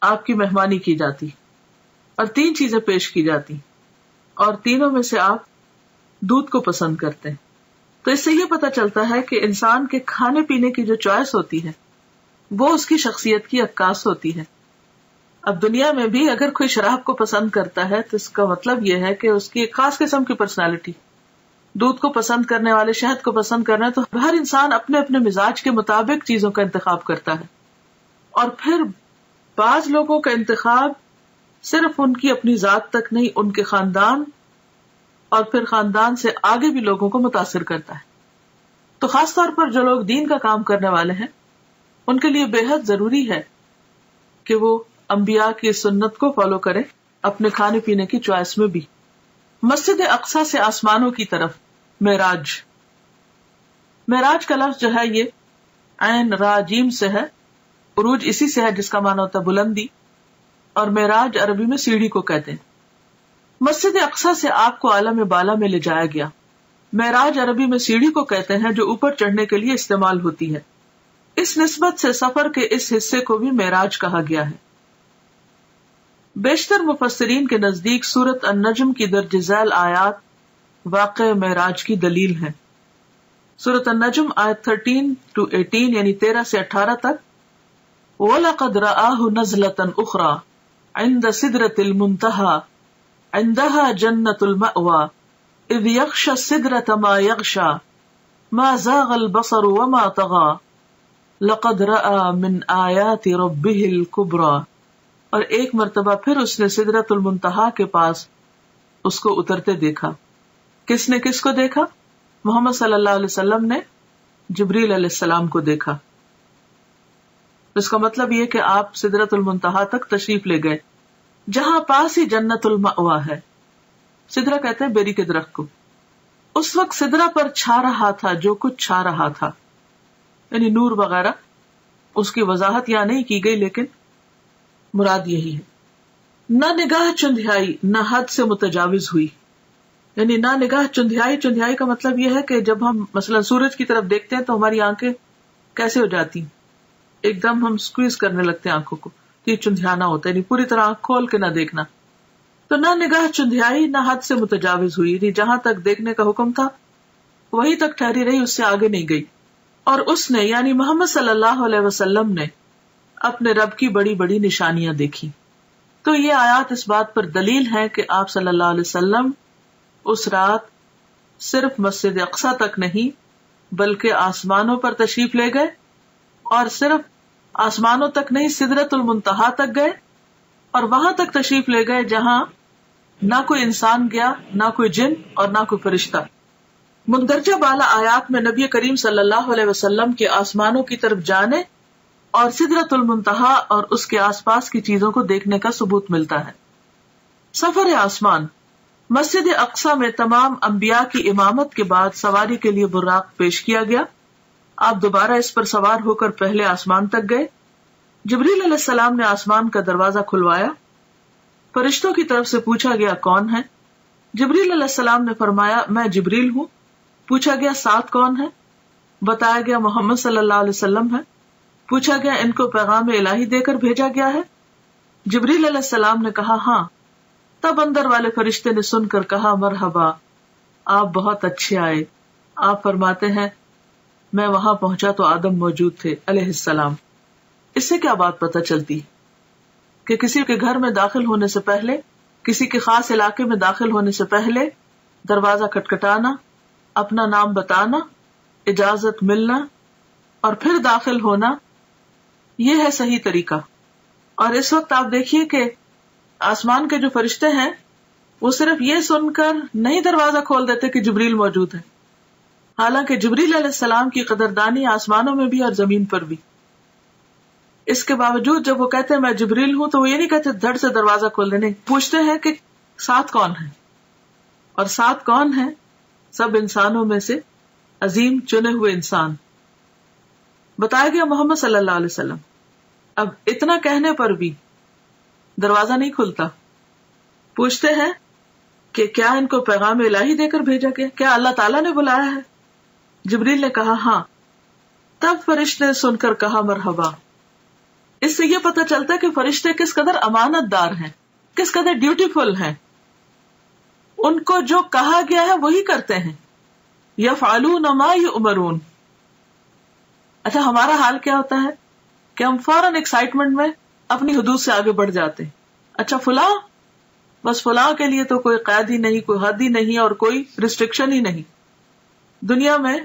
آپ کی مہمانی کی جاتی اور 3 چیزیں پیش کی جاتی، اور تینوں میں سے آپ دودھ کو پسند کرتے ہیں. تو اس سے یہ پتہ چلتا ہے کہ انسان کے کھانے پینے کی جو چوائس ہوتی ہے وہ اس کی شخصیت کی عکاس ہوتی ہے. اب دنیا میں بھی اگر کوئی شراب کو پسند کرتا ہے تو اس کا مطلب یہ ہے کہ اس کی ایک خاص قسم کی پرسنالٹی. دودھ کو پسند کرنے والے شہد کو پسند کرنا، تو ہر انسان اپنے اپنے مزاج کے مطابق چیزوں کا انتخاب کرتا ہے. اور پھر بعض لوگوں کا انتخاب صرف ان کی اپنی ذات تک نہیں، ان کے خاندان اور پھر خاندان سے آگے بھی لوگوں کو متاثر کرتا ہے. تو خاص طور پر جو لوگ دین کا کام کرنے والے ہیں ان کے لیے بے حد ضروری ہے کہ وہ انبیاء کی سنت کو فالو کریں اپنے کھانے پینے کی چوائس میں بھی. مسجد اقصی سے آسمانوں کی طرف معراج. معراج کا لفظ جو ہے یہ عین را جیم سے ہے. عروج اسی سے ہے جس کا معنی ہوتا ہے بلندی، اور معراج عربی میں سیڑھی کو کہتے ہیں. مسجد اقصی سے آپ کو عالم بالا میں لے جایا گیا. معراج عربی میں سیڑھی کو کہتے ہیں جو اوپر چڑھنے کے لیے استعمال ہوتی ہے. اس نسبت سے سفر کے اس حصے کو بھی معراج کہا گیا ہے. بیشتر مفسرین کے نزدیک سورۃ النجم کی درج ذیل آیات واقع معراج کی دلیل ہیں. سورۃ النجم آیت 13 to 18 یعنی 13 سے 18 تک. وَلَقَدْ رَآهُ نَزْلَةً أُخْرَى عِنْدَ سِدْرَةِ الْمُنْتَهَى عِنْدَهَا جَنَّةُ الْمَأْوَى إِذْ يَغْشَى السِّدْرَةَ مَا يَغْشَى مَا زَاغَ الْبَصَرُ وَمَا طَغَى لَقَدْ رَآى مِنْ آيَاتِ رَبِّهِ الْكُبْرَى. اور ایک مرتبہ پھر اس نے سدرۃ المنتہا کے پاس اس کو اترتے دیکھا. کس نے کس کو دیکھا؟ محمد صلی اللہ علیہ وسلم نے جبریل علیہ السلام کو دیکھا. اس کا مطلب یہ کہ آپ سدرۃ المنتہا تک تشریف لے گئے جہاں پاس ہی جنت المأوا ہے. سدرہ کہتے ہیں بیری کے درخت کو. اس وقت سدرہ پر چھا رہا تھا جو کچھ چھا رہا تھا، یعنی نور وغیرہ. اس کی وضاحت یہاں نہیں کی گئی لیکن مراد یہی ہے. نہ نگاہ چندھیائی نہ حد سے متجاوز ہوئی، یعنی نہ نگاہ چندھیائی. چندھیائی کا مطلب یہ ہے کہ جب ہم مثلا سورج کی طرف دیکھتے ہیں تو ہماری آنکھیں کیسے ہو جاتی ہیں، ایک دم ہم سکویز کرنے لگتے ہیں آنکھوں کو. یہ چندھیانا ہوتا ہے، یعنی پوری طرح آنکھ کھول کے نہ دیکھنا. تو نہ نگاہ چندھیائی نہ حد سے متجاوز ہوئی، یعنی جہاں تک دیکھنے کا حکم تھا وہی تک ٹھہری رہی، اس سے آگے نہیں گئی. اور اس نے یعنی محمد صلی اللہ علیہ وسلم نے اپنے رب کی بڑی بڑی نشانیاں دیکھی. تو یہ آیات اس بات پر دلیل ہے کہ آپ صلی اللہ علیہ وسلم اس رات صرف مسجد اقصی تک نہیں بلکہ آسمانوں پر تشریف لے گئے، اور صرف آسمانوں تک نہیں سدرۃ المنتہا تک گئے، اور وہاں تک تشریف لے گئے جہاں نہ کوئی انسان گیا، نہ کوئی جن اور نہ کوئی فرشتہ. مندرجہ بالا آیات میں نبی کریم صلی اللہ علیہ وسلم کے آسمانوں کی طرف جانے اور سدرۃ المنتہا اور اس کے آس پاس کی چیزوں کو دیکھنے کا ثبوت ملتا ہے. سفر آسمان. مسجد اقصی میں تمام انبیاء کی امامت کے بعد سواری کے لیے براق پیش کیا گیا. آپ دوبارہ اس پر سوار ہو کر پہلے آسمان تک گئے. جبریل علیہ السلام نے آسمان کا دروازہ کھلوایا. فرشتوں کی طرف سے پوچھا گیا کون ہے؟ جبریل علیہ السلام نے فرمایا میں جبریل ہوں. پوچھا گیا ساتھ کون ہے؟ بتایا گیا محمد صلی اللہ علیہ وسلم ہے. پوچھا گیا ان کو پیغام الہی دے کر بھیجا گیا ہے؟ جبریل علیہ السلام نے کہا ہاں. تب اندر والے فرشتے نے سن کر کہا مرحبا، آپ بہت اچھے آئے. آپ فرماتے ہیں میں وہاں پہنچا تو آدم موجود تھے علیہ السلام. اس سے کیا بات پتہ چلتی کہ کسی کے گھر میں داخل ہونے سے پہلے، کسی کے خاص علاقے میں داخل ہونے سے پہلے دروازہ کھٹکھٹانا، اپنا نام بتانا، اجازت ملنا اور پھر داخل ہونا، یہ ہے صحیح طریقہ. اور اس وقت آپ دیکھیے کہ آسمان کے جو فرشتے ہیں وہ صرف یہ سن کر نہیں دروازہ کھول دیتے کہ جبریل موجود ہے، حالانکہ جبریل علیہ السلام کی قدردانی آسمانوں میں بھی اور زمین پر بھی. اس کے باوجود جب وہ کہتے ہیں میں جبریل ہوں تو وہ یہ نہیں کہتے دھڑ سے دروازہ کھول دینے، پوچھتے ہیں کہ ساتھ کون ہے. اور ساتھ کون ہے؟ سب انسانوں میں سے عظیم چنے ہوئے انسان. بتایا گیا محمد صلی اللہ علیہ وسلم. اب اتنا کہنے پر بھی دروازہ نہیں کھلتا. پوچھتے ہیں کہ کیا ان کو پیغام الہی دے کر بھیجا گیا؟ کیا اللہ تعالیٰ نے بلایا ہے؟ جبریل نے کہا ہاں. تب فرشتے سن کر کہا مرحبا. اس سے یہ پتہ چلتا ہے کہ فرشتے کس قدر امانت دار ہیں، کس قدر ڈیوٹیفل ہیں. ان کو جو کہا گیا ہے وہی کرتے ہیں. یفعلون ما یؤمرون. اچھا ہمارا حال کیا ہوتا ہے کہ ہم فوراً ایکسائٹمنٹ میں اپنی حدود سے آگے بڑھ جاتے ہیں. اچھا فلاں، بس فلاں کے لیے تو کوئی قید ہی نہیں، کوئی حد ہی نہیں اور کوئی ریسٹرکشن ہی نہیں. دنیا میں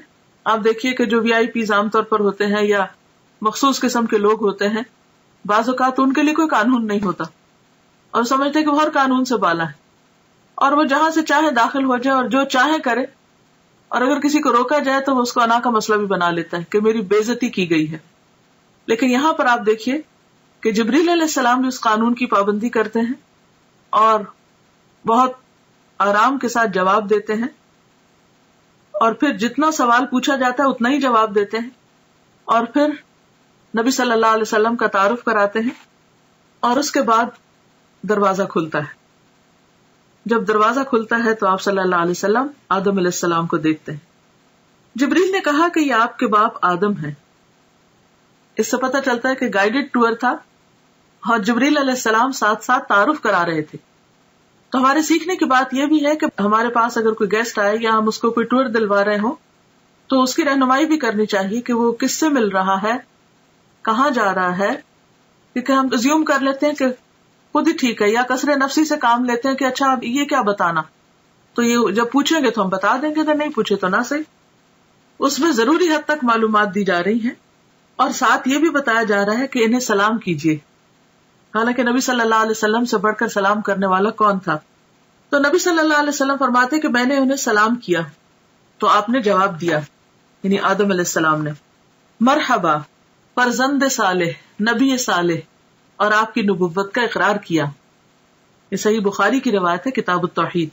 آپ دیکھیے کہ جو وی آئی پیز عام طور پر ہوتے ہیں یا مخصوص قسم کے لوگ ہوتے ہیں، بعض اوقات ان کے لیے کوئی قانون نہیں ہوتا اور سمجھتے ہیں کہ وہ ہر قانون سے بالا ہے اور وہ جہاں سے چاہے داخل ہو جائے اور جو چاہے کرے، اور اگر کسی کو روکا جائے تو وہ اس کو انا کا مسئلہ بھی بنا لیتا ہے کہ میری بے عزتی کی گئی ہے. لیکن یہاں پر آپ دیکھیے کہ جبریل علیہ السلام بھی اس قانون کی پابندی کرتے ہیں اور بہت آرام کے ساتھ جواب دیتے ہیں، اور پھر جتنا سوال پوچھا جاتا ہے اتنا ہی جواب دیتے ہیں، اور پھر نبی صلی اللہ علیہ وسلم کا تعارف کراتے ہیں، اور اس کے بعد دروازہ کھلتا ہے. جب دروازہ کھلتا ہے تو آپ صلی اللہ علیہ وسلم آدم علیہ السلام کو دیکھتے ہیں. جبریل نے کہا کہ یہ آپ کے باپ آدم ہیں. اس سے پتہ چلتا ہے کہ گائیڈڈ ٹور تھا اور جبریل علیہ السلام ساتھ ساتھ تعارف کرا رہے تھے. تو ہمارے سیکھنے کی بات یہ بھی ہے کہ ہمارے پاس اگر کوئی گیسٹ آئے یا ہم اس کو کوئی ٹور دلوا رہے ہوں تو اس کی رہنمائی بھی کرنی چاہیے کہ وہ کس سے مل رہا ہے، کہاں جا رہا ہے. کیونکہ ہم ازیوم کر لیتے ہیں کہ خود ہی ٹھیک ہے، یا کثر نفسی سے کام لیتے ہیں کہ اچھا اب یہ کیا بتانا، تو یہ جب پوچھیں گے تو ہم بتا دیں گے، اگر نہیں پوچھے تو نہ صحیح. اس میں ضروری حد تک معلومات دی جا رہی ہیں اور ساتھ یہ بھی بتایا جا رہا ہے کہ انہیں سلام کیجیے. حالانکہ نبی صلی اللہ علیہ وسلم سے بڑھ کر سلام کرنے والا کون تھا؟ تو نبی صلی اللہ علیہ وسلم فرماتے کہ میں نے انہیں سلام کیا تو آپ نے جواب دیا، یعنی آدم علیہ السلام نے، مرحبا فرزند صالح، نبی صالح، اور آپ کی نبوت کا اقرار کیا. یہ صحیح بخاری کی روایت ہے کتاب التوحید.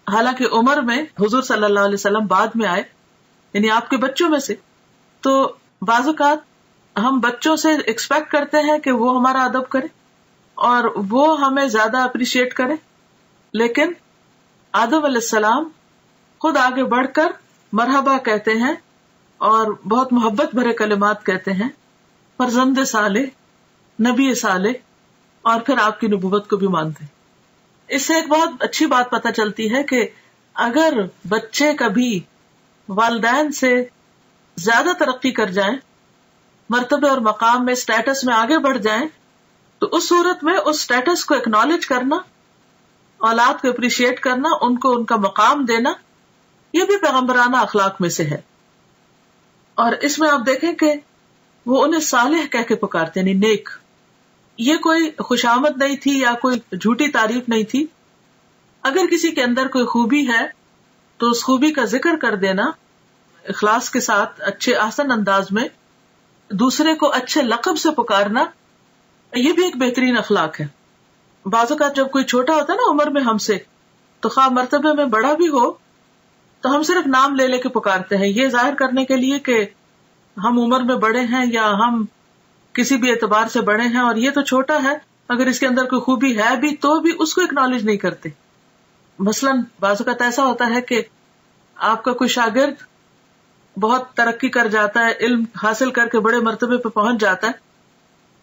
حالانکہ عمر میں حضور صلی اللہ علیہ وسلم بعد میں آئے، یعنی آپ کے بچوں میں سے، تو بعض اوقات ہم بچوں سے ایکسپیکٹ کرتے ہیں کہ وہ ہمارا ادب کرے اور وہ ہمیں زیادہ اپریشیٹ کرے، لیکن آدم علیہ السلام خود آگے بڑھ کر مرحبا کہتے ہیں اور بہت محبت بھرے کلمات کہتے ہیں، فرزند صالح، نبی صالح، اور پھر آپ کی نبوت کو بھی مانتے ہیں. اس سے ایک بہت اچھی بات پتہ چلتی ہے کہ اگر بچے کبھی والدین سے زیادہ ترقی کر جائیں، مرتبے اور مقام میں، اسٹیٹس میں آگے بڑھ جائیں، تو اس صورت میں اس اسٹیٹس کو اکنالج کرنا، اولاد کو اپریشیٹ کرنا، ان کو ان کا مقام دینا، یہ بھی پیغمبرانہ اخلاق میں سے ہے. اور اس میں آپ دیکھیں کہ وہ انہیں صالح کہہ کے پکارتے یعنی نیک. یہ کوئی خوشامد نہیں تھی یا کوئی جھوٹی تعریف نہیں تھی. اگر کسی کے اندر کوئی خوبی ہے تو اس خوبی کا ذکر کر دینا اخلاص کے ساتھ، اچھے آسن انداز میں، دوسرے کو اچھے لقب سے پکارنا، یہ بھی ایک بہترین اخلاق ہے. بعض اوقات جب کوئی چھوٹا ہوتا ہے نا عمر میں ہم سے، تو خواہ مرتبے میں بڑا بھی ہو تو ہم صرف نام لے لے کے پکارتے ہیں، یہ ظاہر کرنے کے لیے کہ ہم عمر میں بڑے ہیں یا ہم کسی بھی اعتبار سے بڑے ہیں، اور یہ تو چھوٹا ہے، اگر اس کے اندر کوئی خوبی ہے بھی تو بھی اس کو اکنالج نہیں کرتے. مثلاً بعض اوقات ایسا ہوتا ہے کہ آپ کا کوئی شاگرد بہت ترقی کر جاتا ہے، علم حاصل کر کے بڑے مرتبے پہ پہنچ جاتا ہے،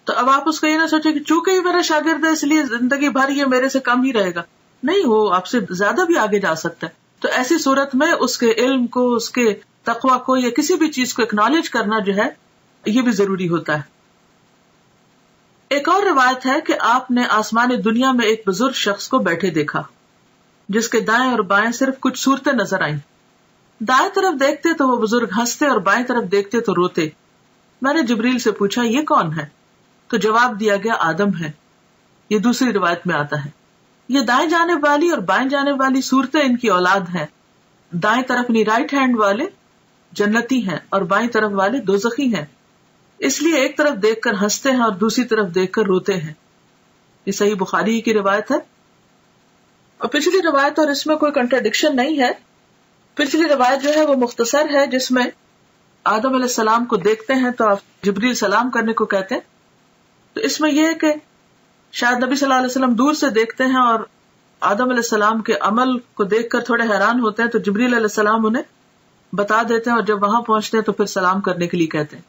تو اب آپ اس کو یہ نہ سوچیں کہ چونکہ یہ میرا شاگرد ہے اس لیے زندگی بھر یہ میرے سے کم ہی رہے گا. نہیں، وہ آپ سے زیادہ بھی آگے جا سکتا ہے. تو ایسی صورت میں اس کے علم کو، اس کے تقویٰ کو یا کسی بھی چیز کو اکنالج کرنا جو ہے یہ بھی ضروری ہوتا ہے. ایک اور روایت ہے کہ آپ نے آسمان دنیا میں ایک بزرگ شخص کو بیٹھے دیکھا جس کے دائیں اور بائیں صرف کچھ صورتیں نظر آئیں. دائیں طرف دیکھتے تو وہ بزرگ ہنستے اور بائیں طرف دیکھتے تو روتے. میں نے جبریل سے پوچھا یہ کون ہے؟ تو جواب دیا گیا آدم ہے. یہ دوسری روایت میں آتا ہے. یہ دائیں جانب والی اور بائیں جانب والی صورتیں ان کی اولاد ہیں. دائیں طرف رائٹ ہینڈ والے جنتی ہیں اور بائیں طرف والے دوزخی ہیں، اس لیے ایک طرف دیکھ کر ہنستے ہیں اور دوسری طرف دیکھ کر روتے ہیں. یہ صحیح بخاری کی روایت ہے. اور پچھلی روایت اور اس میں کوئی کنٹراڈکشن نہیں ہے. پچھلی روایت جو ہے وہ مختصر ہے، جس میں آدم علیہ السلام کو دیکھتے ہیں تو آپ جبریل سلام کرنے کو کہتے ہیں. تو اس میں یہ ہے کہ شاید نبی صلی اللہ علیہ وسلم دور سے دیکھتے ہیں اور آدم علیہ السلام کے عمل کو دیکھ کر تھوڑے حیران ہوتے ہیں، تو جبریل علیہ السلام انہیں بتا دیتے ہیں اور جب وہاں پہنچتے ہیں تو پھر سلام کرنے کے لیے کہتے ہیں.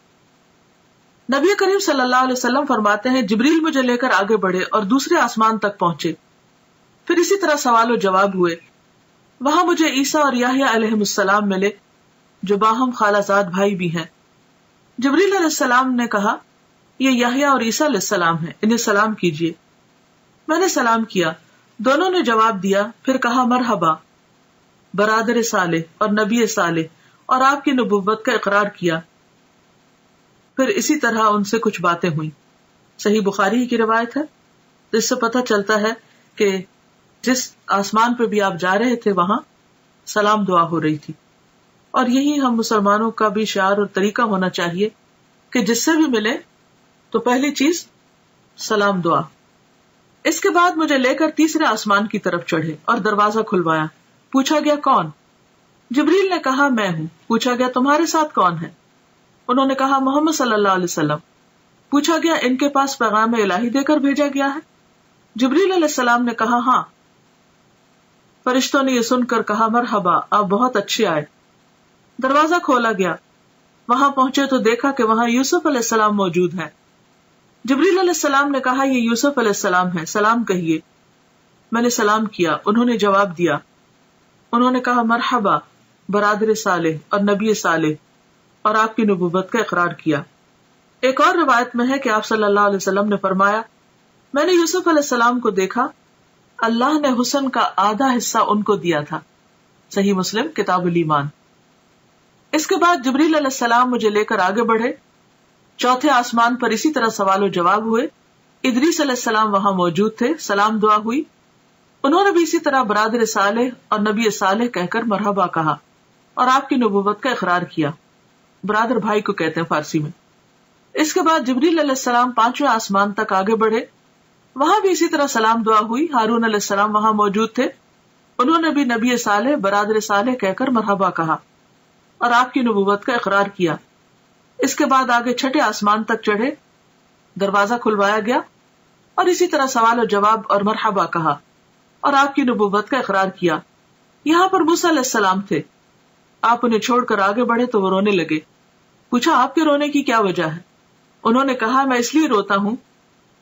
نبی کریم صلی اللہ علیہ وسلم فرماتے ہیں جبریل مجھے لے کر آگے بڑھے اور دوسرے آسمان تک پہنچے، پھر اسی طرح سوال و جواب ہوئے. وہاں مجھے عیسیٰ اور یحییٰ علیہ السلام ملے جو باہم خالہ زاد بھائی بھی ہیں. جبریل علیہ السلام نے کہا یہ یحییٰ اور عیسیٰ علیہ السلام ہیں، انہیں سلام کیجیے. میں نے سلام کیا، دونوں نے جواب دیا. پھر کہا مرحبا برادر صالح اور نبی صالح، اور آپ کی نبوت کا اقرار کیا. پھر اسی طرح ان سے کچھ باتیں ہوئیں. صحیح بخاری کی روایت ہے، جس سے پتہ چلتا ہے کہ جس آسمان پہ بھی آپ جا رہے تھے وہاں سلام دعا ہو رہی تھی. اور یہی ہم مسلمانوں کا بھی شعار اور طریقہ ہونا چاہیے کہ جس سے بھی ملے تو پہلی چیز سلام دعا. اس کے بعد مجھے لے کر تیسرے آسمان کی طرف چڑھے اور دروازہ کھلوایا. پوچھا گیا کون؟ جبریل نے کہا میں ہوں. پوچھا گیا تمہارے ساتھ کون ہے؟ انہوں نے کہا محمد صلی اللہ علیہ وسلم. پوچھا گیا ان کے پاس پیغام الہی دے کر بھیجا گیا ہے؟ جبریل علیہ السلام نے کہا ہاں. فرشتوں نے یہ سن کر کہا مرحبا آپ بہت اچھے آئے. دروازہ کھولا گیا، وہاں پہنچے تو دیکھا کہ وہاں یوسف علیہ السلام موجود ہیں. جبریل علیہ السلام نے کہا یہ یوسف علیہ السلام ہے، سلام کہیے. میں نے سلام کیا، انہوں نے جواب دیا. انہوں نے کہا مرحبا برادر صالح اور نبی صالح، اور آپ کی نبوت کا اقرار کیا. ایک اور روایت میں ہے کہ آپ صلی اللہ علیہ وسلم نے فرمایا میں نے یوسف علیہ السلام کو دیکھا، اللہ نے حسن کا آدھا حصہ ان کو دیا تھا. صحیح مسلم کتاب الایمان. اس کے بعد جبریل علیہ السلام مجھے لے کر آگے بڑھے. چوتھے آسمان پر اسی طرح سوال و جواب ہوئے. ادریس علیہ السلام وہاں موجود تھے، سلام دعا ہوئی. انہوں نے بھی اسی طرح برادر صالح اور نبی صالح کہہ کر مرحبا کہا اور آپ کی نبوت کا اقرار کیا. برادر بھائی کو کہتے ہیں فارسی میں. اس کے بعد جبریل علیہ السلام پانچویں آسمان تک آگے بڑھے. وہاں بھی اسی طرح سلام دعا ہوئی. ہارون علیہ السلام وہاں موجود تھے. انہوں نے بھی نبی صالح برادر صالح کہہ کر مرحبا کہا اور آپ کی نبوت کا اقرار کیا. اس کے بعد آگے چھٹے آسمان تک چڑھے، دروازہ کھلوایا گیا اور اسی طرح سوال و جواب اور مرحبا کہا اور آپ کی نبوت کا اقرار کیا. یہاں پر موسیٰ علیہ السلام تھے. آپ انہیں چھوڑ کر آگے بڑھے تو وہ رونے لگے. پوچھا آپ کے رونے کی کیا وجہ ہے؟ انہوں نے کہا میں اس لیے روتا ہوں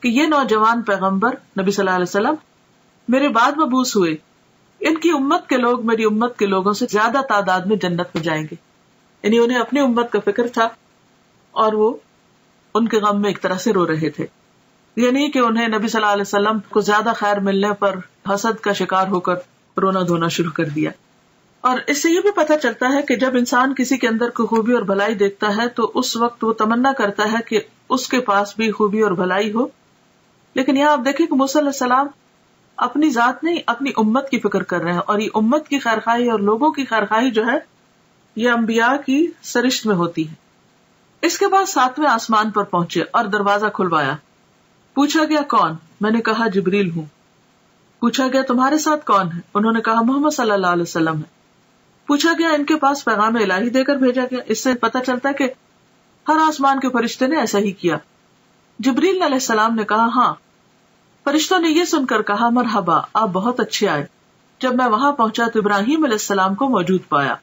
کہ یہ نوجوان پیغمبر نبی صلی اللہ علیہ وسلم میرے بعد مبعوث ہوئے. ان کی امت کے لوگ میری امت کے لوگوں سے زیادہ تعداد میں جنت میں جائیں گے. یعنی انہیں اپنی امت کا فکر تھا اور وہ ان کے غم میں ایک طرح سے رو رہے تھے. یہ نہیں کہ انہیں نبی صلی اللہ علیہ وسلم کو زیادہ خیر ملنے پر حسد کا شکار ہو کر رونا دھونا شروع کر دیا. اور اس سے یہ بھی پتہ چلتا ہے کہ جب انسان کسی کے اندر کوئی خوبی اور بھلائی دیکھتا ہے تو اس وقت وہ تمنا کرتا ہے کہ اس کے پاس بھی خوبی اور بھلائی ہو. لیکن یہاں آپ دیکھیں کہ موسیٰ علیہ السلام اپنی ذات نہیں اپنی امت کی فکر کر رہے ہیں، اور یہ امت کی خیرخواہی اور لوگوں کی خیرخواہی جو ہے یہ انبیاء کی سرشت میں ہوتی ہے. اس کے بعد ساتویں آسمان پر پہنچے اور دروازہ کھلوایا. پوچھا گیا کون؟ میں نے کہا جبریل ہوں. پوچھا گیا تمہارے ساتھ کون ہے؟ انہوں نے کہا محمد صلی اللہ علیہ وسلم ہے. پوچھا گیا ان کے پاس پیغام الہی دے کر بھیجا گیا؟ اس سے پتہ چلتا ہے کہ ہر آسمان کے فرشتے نے ایسا ہی کیا. جبریل علیہ السلام نے کہا ہاں. فرشتوں نے یہ سن کر کہا مرحبا آپ بہت اچھے آئے. جب میں وہاں پہنچا تو ابراہیم علیہ السلام کو موجود پایا.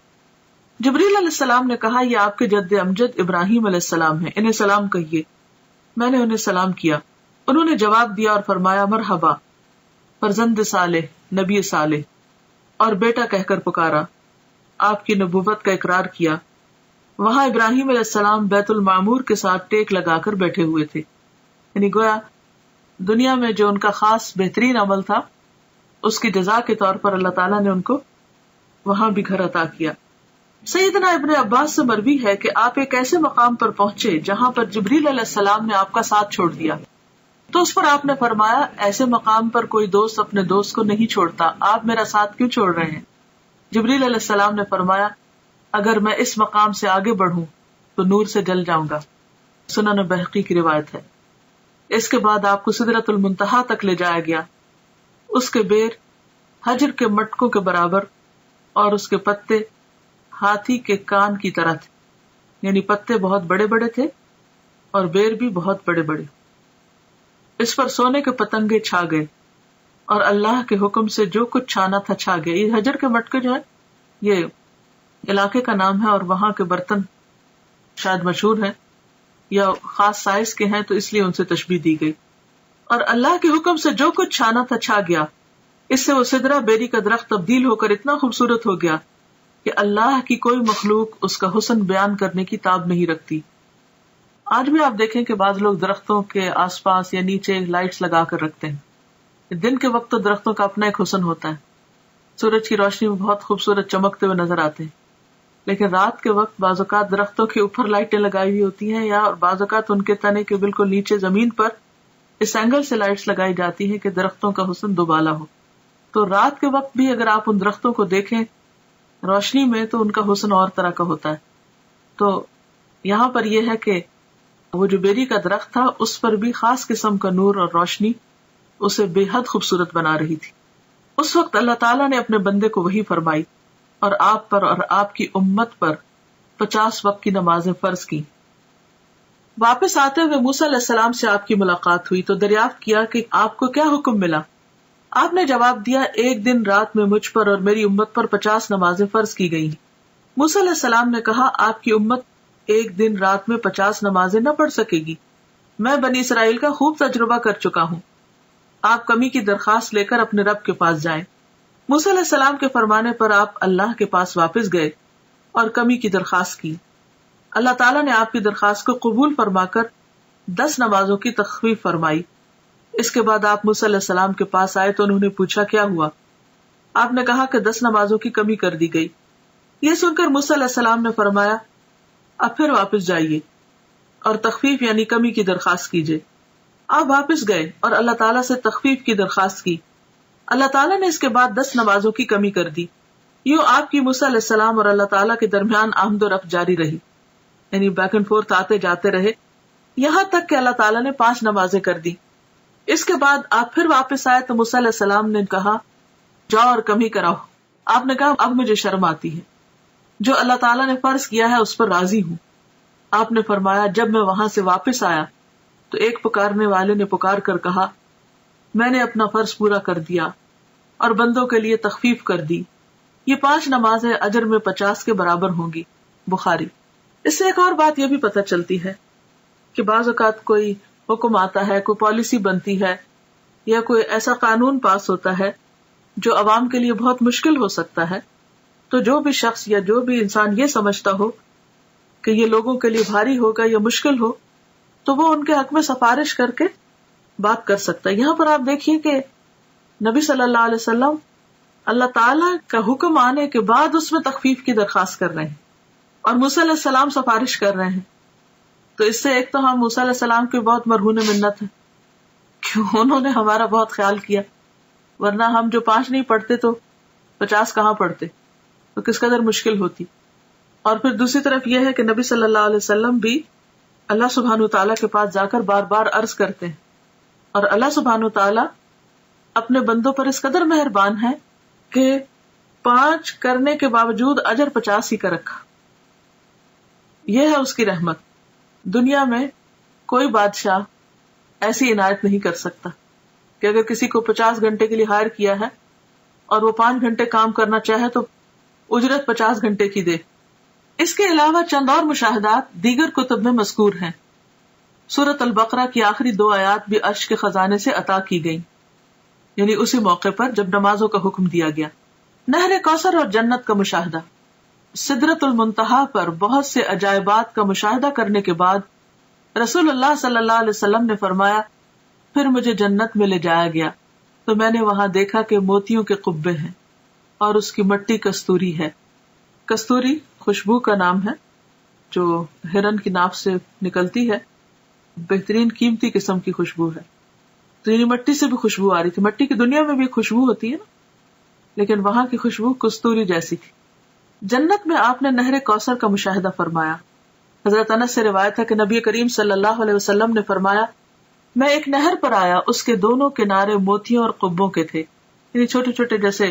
جبریل علیہ السلام نے کہا یہ آپ کے جد امجد ابراہیم علیہ السلام ہیں، انہیں سلام کہیے. میں نے انہیں سلام کیا. انہوں نے جواب دیا اور فرمایا مرحبا فرزند صالح نبی صالح، اور بیٹا کہہ کر پکارا. آپ کی نبوت کا اقرار کیا. وہاں ابراہیم علیہ السلام بیت المعمور کے ساتھ ٹیک لگا کر بیٹھے ہوئے تھے. یعنی گویا دنیا میں جو ان کا خاص بہترین عمل تھا اس کی جزا کے طور پر اللہ تعالیٰ نے ان کو وہاں بھی گھر عطا کیا. سیدنا ابن عباس سے مروی ہے کہ آپ ایک ایسے مقام پر پہنچے جہاں پر جبریل علیہ السلام نے آپ کا ساتھ چھوڑ دیا. تو اس پر آپ نے فرمایا ایسے مقام پر کوئی دوست اپنے دوست کو نہیں چھوڑتا، آپ میرا ساتھ کیوں چھوڑ رہے ہیں؟ جبریل علیہ السلام نے فرمایا اگر میں اس مقام سے آگے بڑھوں تو نور سے جل جاؤں گا. سنن بہقی کی روایت ہے. اس کے بعد آپ کو سدرۃ المنتہا تک لے جایا گیا. اس کے بیر حجر کے مٹکوں کے برابر اور اس کے پتے ہاتھی کے کان کی طرح تھے. یعنی پتے بہت بڑے بڑے تھے اور بیر بھی بہت بڑے بڑے. اس پر سونے کے پتنگے چھا گئے اور اللہ کے حکم سے جو کچھ چھانا تھا چھا گیا. یہ حجر کے مٹکے جو ہے یہ علاقے کا نام ہے اور وہاں کے برتن شاید مشہور ہیں. یا خاص سائز کے ہیں تو اس لیے ان سے تشبیہ دی گئی. اور اللہ کے حکم سے جو کچھ چھانا تھا چھا گیا. اس سے وہ سدرہ بیری کا درخت تبدیل ہو کر اتنا خوبصورت ہو گیا کہ اللہ کی کوئی مخلوق اس کا حسن بیان کرنے کی تاب نہیں رکھتی. آج بھی آپ دیکھیں کہ بعض لوگ درختوں کے آس پاس یا نیچے لائٹس لگا کر رکھتے ہیں. دن کے وقت تو درختوں کا اپنا ایک حسن ہوتا ہے, سورج کی روشنی میں بہت خوبصورت چمکتے ہوئے نظر آتے ہیں, لیکن رات کے وقت بعض اوقات درختوں کے اوپر لائٹیں لگائی ہوئی ہوتی ہیں یا بعض اوقات ان کے تنے کے بالکل نیچے زمین پر اس اینگل سے لائٹس لگائی جاتی ہیں کہ درختوں کا حسن دوبالا ہو. تو رات کے وقت بھی اگر آپ ان درختوں کو دیکھیں روشنی میں تو ان کا حسن اور طرح کا ہوتا ہے. تو یہاں پر یہ ہے کہ وہ جو بیری کا درخت تھا اس پر بھی خاص قسم کا نور اور روشنی اسے بے حد خوبصورت بنا رہی تھی. اس وقت اللہ تعالیٰ نے اپنے بندے کو وحی فرمائی اور آپ پر اور آپ کی امت پر 50 وقت کی نمازیں فرض کی. واپس آتے ہوئے موسیٰ علیہ السلام سے آپ کی ملاقات ہوئی تو دریافت کیا کہ آپ کو کیا حکم ملا. آپ نے جواب دیا, ایک دن رات میں مجھ پر اور میری امت پر 50 نمازیں فرض کی گئی. موسیٰ علیہ السلام نے کہا, آپ کی امت ایک دن رات میں 50 نمازیں نہ پڑھ سکے گی. میں بنی اسرائیل کا خوب تجربہ کر چکا ہوں. آپ کمی کی درخواست لے کر اپنے رب کے پاس جائیں. موسیٰ علیہ السلام کے فرمانے پر آپ اللہ کے پاس واپس گئے اور کمی کی درخواست کی. اللہ تعالیٰ نے آپ کی درخواست کو قبول فرما کر 10 نمازوں کی تخفیف فرمائی. اس کے بعد آپ موسیٰ علیہ السلام کے پاس آئے تو انہوں نے پوچھا کیا ہوا. آپ نے کہا کہ 10 نمازوں کی کمی کر دی گئی. یہ سن کر موسیٰ علیہ السلام نے فرمایا, اب پھر واپس جائیے اور تخفیف یعنی کمی کی درخواست کیجیے. آپ واپس گئے اور اللہ تعالیٰ سے تخفیف کی درخواست کی. اللہ تعالیٰ نے اس کے بعد 10 نمازوں کی کمی کر دی. یوں آپ کی موسیٰ علیہ السلام اور اللہ تعالیٰ کے درمیان آمد و رفت جاری رہی, یعنی بیک اینڈ فورتھ آتے جاتے رہے, یہاں تک کہ اللہ تعالیٰ نے 5 نمازیں کر دی. اس کے بعد آپ پھر واپس آئے تو موسیٰ علیہ السلام نے کہا, جاؤ اور کمی کراؤ. آپ نے کہا, اب مجھے شرم آتی ہے, جو اللہ تعالیٰ نے فرض کیا ہے اس پر راضی ہوں. آپ نے فرمایا, جب میں وہاں سے واپس آیا تو ایک پکارنے والے نے پکار کر کہا, میں نے اپنا فرض پورا کر دیا اور بندوں کے لیے تخفیف کر دی. یہ 5 نمازیں اجر میں 50 کے برابر ہوں گی. بخاری. اس سے ایک اور بات یہ بھی پتہ چلتی ہے کہ بعض اوقات کوئی حکم آتا ہے, کوئی پالیسی بنتی ہے یا کوئی ایسا قانون پاس ہوتا ہے جو عوام کے لیے بہت مشکل ہو سکتا ہے, تو جو بھی شخص یا جو بھی انسان یہ سمجھتا ہو کہ یہ لوگوں کے لیے بھاری ہوگا یا مشکل ہو تو وہ ان کے حق میں سفارش کر کے بات کر سکتا ہے. یہاں پر آپ دیکھیے کہ نبی صلی اللہ علیہ وسلم اللہ تعالیٰ کا حکم آنے کے بعد اس میں تخفیف کی درخواست کر رہے ہیں اور موسیٰ علیہ السلام سفارش کر رہے ہیں. تو اس سے ایک تو ہم موسیٰ علیہ السلام کی بہت مرہون منت ہے کہ انہوں نے ہمارا بہت خیال کیا, ورنہ ہم جو 5 نہیں پڑھتے تو 50 کہاں پڑھتے, تو کس قدر مشکل ہوتی. اور پھر دوسری طرف یہ ہے کہ نبی صلی اللہ علیہ وسلم بھی اللہ سبحانہ وتعالیٰ کے پاس جا کر بار بار عرض کرتے ہیں, اور اللہ سبحانہ وتعالیٰ اپنے بندوں پر اس قدر مہربان ہے کہ 5 کرنے کے باوجود اجر 50 ہی کا رکھا. یہ ہے اس کی رحمت. دنیا میں کوئی بادشاہ ایسی عنایت نہیں کر سکتا کہ اگر کسی کو 50 گھنٹے کے لیے ہائر کیا ہے اور وہ 5 گھنٹے کام کرنا چاہے تو اجرت 50 گھنٹے کی دے. اس کے علاوہ چند اور مشاہدات دیگر کتب میں مذکور ہیں. سورۃ البقرہ کی آخری 2 آیات بھی عرش کے خزانے سے عطا کی گئیں, یعنی اسی موقع پر جب نمازوں کا حکم دیا گیا. نہر کوثر اور جنت کا مشاہدہ. سدرۃ المنتہا پر بہت سے عجائبات کا مشاہدہ کرنے کے بعد رسول اللہ صلی اللہ علیہ وسلم نے فرمایا, پھر مجھے جنت میں لے جایا گیا تو میں نے وہاں دیکھا کہ موتیوں کے قبے ہیں اور اس کی مٹی کستوری ہے. کستوری خوشبو کا نام ہے جو ہرن کی ناف سے نکلتی ہے, بہترین قیمتی قسم کی خوشبو ہے. تو یعنی مٹی سے بھی خوشبو آ رہی تھی. مٹی کی دنیا میں بھی خوشبو ہوتی ہے نا, لیکن وہاں کی خوشبو کستوری جیسی تھی. جنت میں آپ نے نہر کوثر کا مشاہدہ فرمایا. حضرت انس سے روایت ہے کہ نبی کریم صلی اللہ علیہ وسلم نے فرمایا, میں ایک نہر پر آیا, اس کے دونوں کنارے موتیوں اور قبوں کے تھے, یعنی چھوٹے چھوٹے جیسے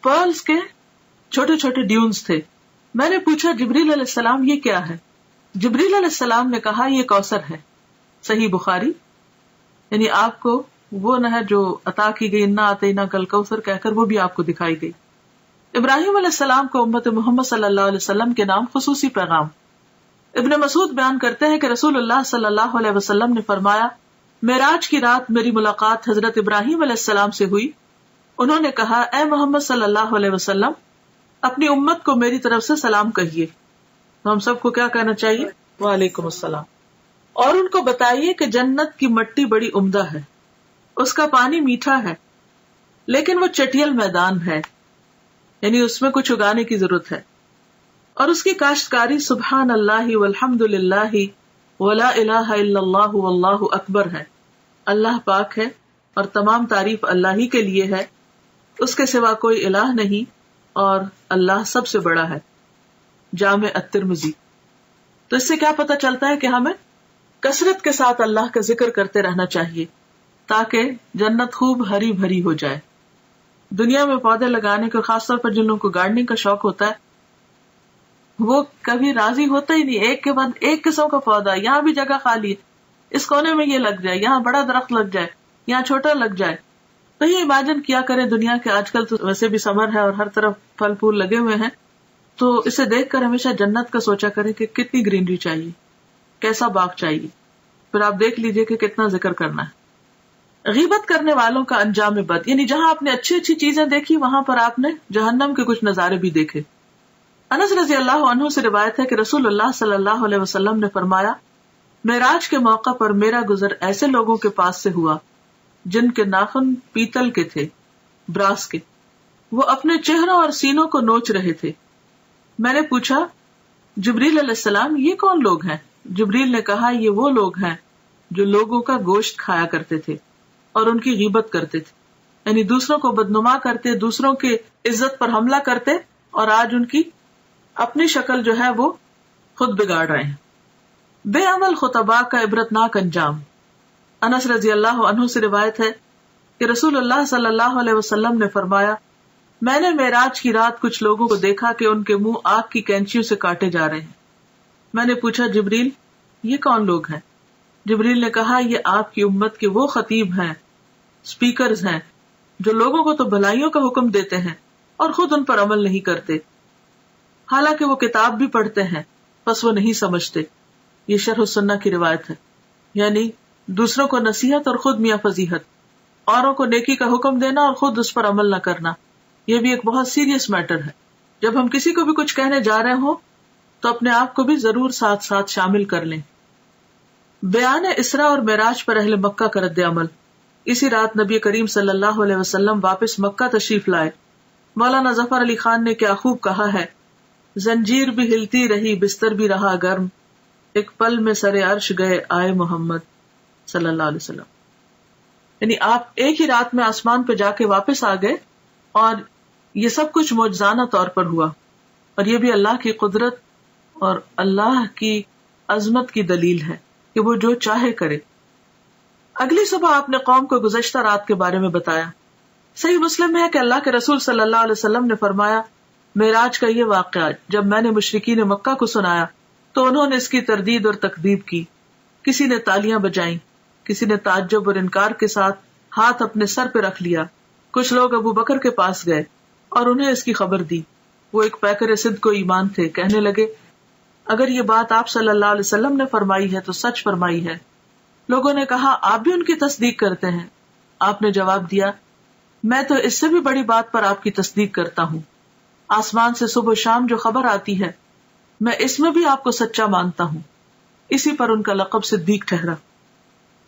پرلز کے چھوٹے چھوٹے ڈیونز تھے. میں نے پوچھا, جبریل علیہ السلام یہ کیا ہے؟ جبریل علیہ السلام نے کہا, یہ کوثر ہے. صحیح بخاری. یعنی آپ کو وہ نہر جو عطا کی گئی, انا اعطیناک کل کوثر کہہ کر, وہ بھی آپ کو دکھائی گئی. ابراہیم علیہ السلام کو امت محمد صلی اللہ علیہ وسلم کے نام خصوصی پیغام. ابن مسعود بیان کرتے ہیں کہ رسول اللہ صلی اللہ علیہ وسلم نے فرمایا، معراج کی رات میری ملاقات حضرت ابراہیم علیہ السلام سے ہوئی. انہوں نے کہا، اے محمد صلی اللہ علیہ وسلم، اپنی امت کو میری طرف سے سلام کہیے. تو ہم سب کو کیا کہنا چاہیے؟ وعلیکم السلام. اور ان کو بتائیے کہ جنت کی مٹی بڑی عمدہ ہے، اس کا پانی میٹھا ہے، لیکن وہ چٹیل میدان ہے، یعنی اس میں کچھ اگانے کی ضرورت ہے، اور اس کی کاشتکاری سبحان اللہ والحمد للہ ولا الہ الا اللہ واللہ اکبر ہے. اللہ پاک ہے اور تمام تعریف اللہ ہی کے لیے ہے، اس کے سوا کوئی الہ نہیں، اور اللہ سب سے بڑا ہے. جامع الترمذی. تو اس سے کیا پتہ چلتا ہے کہ ہمیں کثرت کے ساتھ اللہ کا ذکر کرتے رہنا چاہیے تاکہ جنت خوب ہری بھری ہو جائے. دنیا میں پودے لگانے کو، خاص طور پر جن لوگوں کو گارڈننگ کا شوق ہوتا ہے، وہ کبھی راضی ہوتا ہی نہیں. ایک کے بعد ایک قسم کا پودا، یہاں بھی جگہ خالی ہے، اس کونے میں یہ لگ جائے، یہاں بڑا درخت لگ جائے، یہاں چھوٹا لگ جائے. تو یہ امیجن کیا کریں دنیا کے، آج کل تو ویسے بھی سمر ہے اور ہر طرف پھل پھول لگے ہوئے ہیں، تو اسے دیکھ کر ہمیشہ جنت کا سوچا کریں کہ کتنی گرینری چاہیے، کیسا باغ چاہیے. پھر آپ دیکھ لیجئے کہ کتنا ذکر کرنا ہے. غیبت کرنے والوں کا انجام بد، یعنی جہاں آپ نے اچھی اچھی چیزیں دیکھی وہاں پر آپ نے جہنم کے کچھ نظارے بھی دیکھے. انس رضی اللہ عنہ سے روایت ہے کہ رسول اللہ صلی اللہ علیہ وسلم نے فرمایا، معراج کے موقع پر میرا گزر ایسے لوگوں کے پاس سے ہوا جن کے ناخن پیتل کے تھے، براس کے. وہ اپنے چہروں اور سینوں کو نوچ رہے تھے. میں نے پوچھا، جبریل علیہ السلام، یہ کون لوگ ہیں؟ جبریل نے کہا، یہ وہ لوگ ہیں جو لوگوں کا گوشت کھایا کرتے تھے اور ان کی غیبت کرتے تھے، یعنی دوسروں کو بدنما کرتے، دوسروں کی عزت پر حملہ کرتے، اور آج ان کی اپنی شکل جو ہے وہ خود بگاڑ رہے ہیں. بے عمل خطباء کا عبرتناک انجام. انس رضی اللہ عنہ سے روایت ہے کہ رسول اللہ صلی اللہ علیہ وسلم نے فرمایا، میں نے معراج کی رات کچھ لوگوں کو دیکھا کہ ان کے منہ آگ کی کینچیوں سے کاٹے جا رہے ہیں. میں نے پوچھا، جبریل، یہ کون لوگ ہیں؟ جبریل نے کہا، یہ آپ کی امت کے وہ خطیب ہیں، سپیکرز ہیں، جو لوگوں کو تو بھلائیوں کا حکم دیتے ہیں اور خود ان پر عمل نہیں کرتے، حالانکہ وہ کتاب بھی پڑھتے ہیں بس وہ نہیں سمجھتے. یہ شرح السنہ کی روایت ہے. یعنی دوسروں کو نصیحت اور خود میاں فضیحت، اوروں کو نیکی کا حکم دینا اور خود اس پر عمل نہ کرنا، یہ بھی ایک بہت سیریس میٹر ہے. جب ہم کسی کو بھی کچھ کہنے جا رہے ہوں تو اپنے آپ کو بھی ضرور ساتھ ساتھ شامل کر لیں. بیان اسراء اور معراج پر اہل مکہ کا رد عمل. اسی رات نبی کریم صلی اللہ علیہ وسلم واپس مکہ تشریف لائے. مولانا ظفر علی خان نے کیا خوب کہا ہے، زنجیر بھی ہلتی رہی، بستر بھی رہا گرم، ایک پل میں سرے عرش گئے آئے محمد صلی اللہ علیہ وسلم. یعنی آپ ایک ہی رات میں آسمان پہ جا کے واپس آ گئے، اور یہ سب کچھ معجزانہ طور پر ہوا، اور یہ بھی اللہ کی قدرت اور اللہ کی عظمت کی دلیل ہے کہ وہ جو چاہے کرے. اگلی صبح آپ نے قوم کو گزشتہ رات کے بارے میں بتایا. صحیح مسلم ہے کہ اللہ کے رسول صلی اللہ علیہ وسلم نے فرمایا، معراج کا یہ واقعہ جب میں نے مشرکین مکہ کو سنایا تو انہوں نے اس کی تردید اور تکذیب کی. کسی نے تالیاں بجائیں، کسی نے تعجب اور انکار کے ساتھ ہاتھ اپنے سر پہ رکھ لیا. کچھ لوگ ابو بکر کے پاس گئے اور انہیں اس کی خبر دی. وہ ایک پیکر صدق و ایمان تھے. کہنے لگے، اگر یہ بات آپ صلی اللہ علیہ وسلم نے فرمائی ہے تو سچ فرمائی ہے. لوگوں نے کہا، آپ بھی ان کی تصدیق کرتے ہیں؟ آپ نے جواب دیا، میں تو اس سے بھی بڑی بات پر آپ کی تصدیق کرتا ہوں. آسمان سے صبح و شام جو خبر آتی ہے میں اس میں بھی آپ کو سچا مانتا ہوں. اسی پر ان کا لقب صدیق ٹھہرا.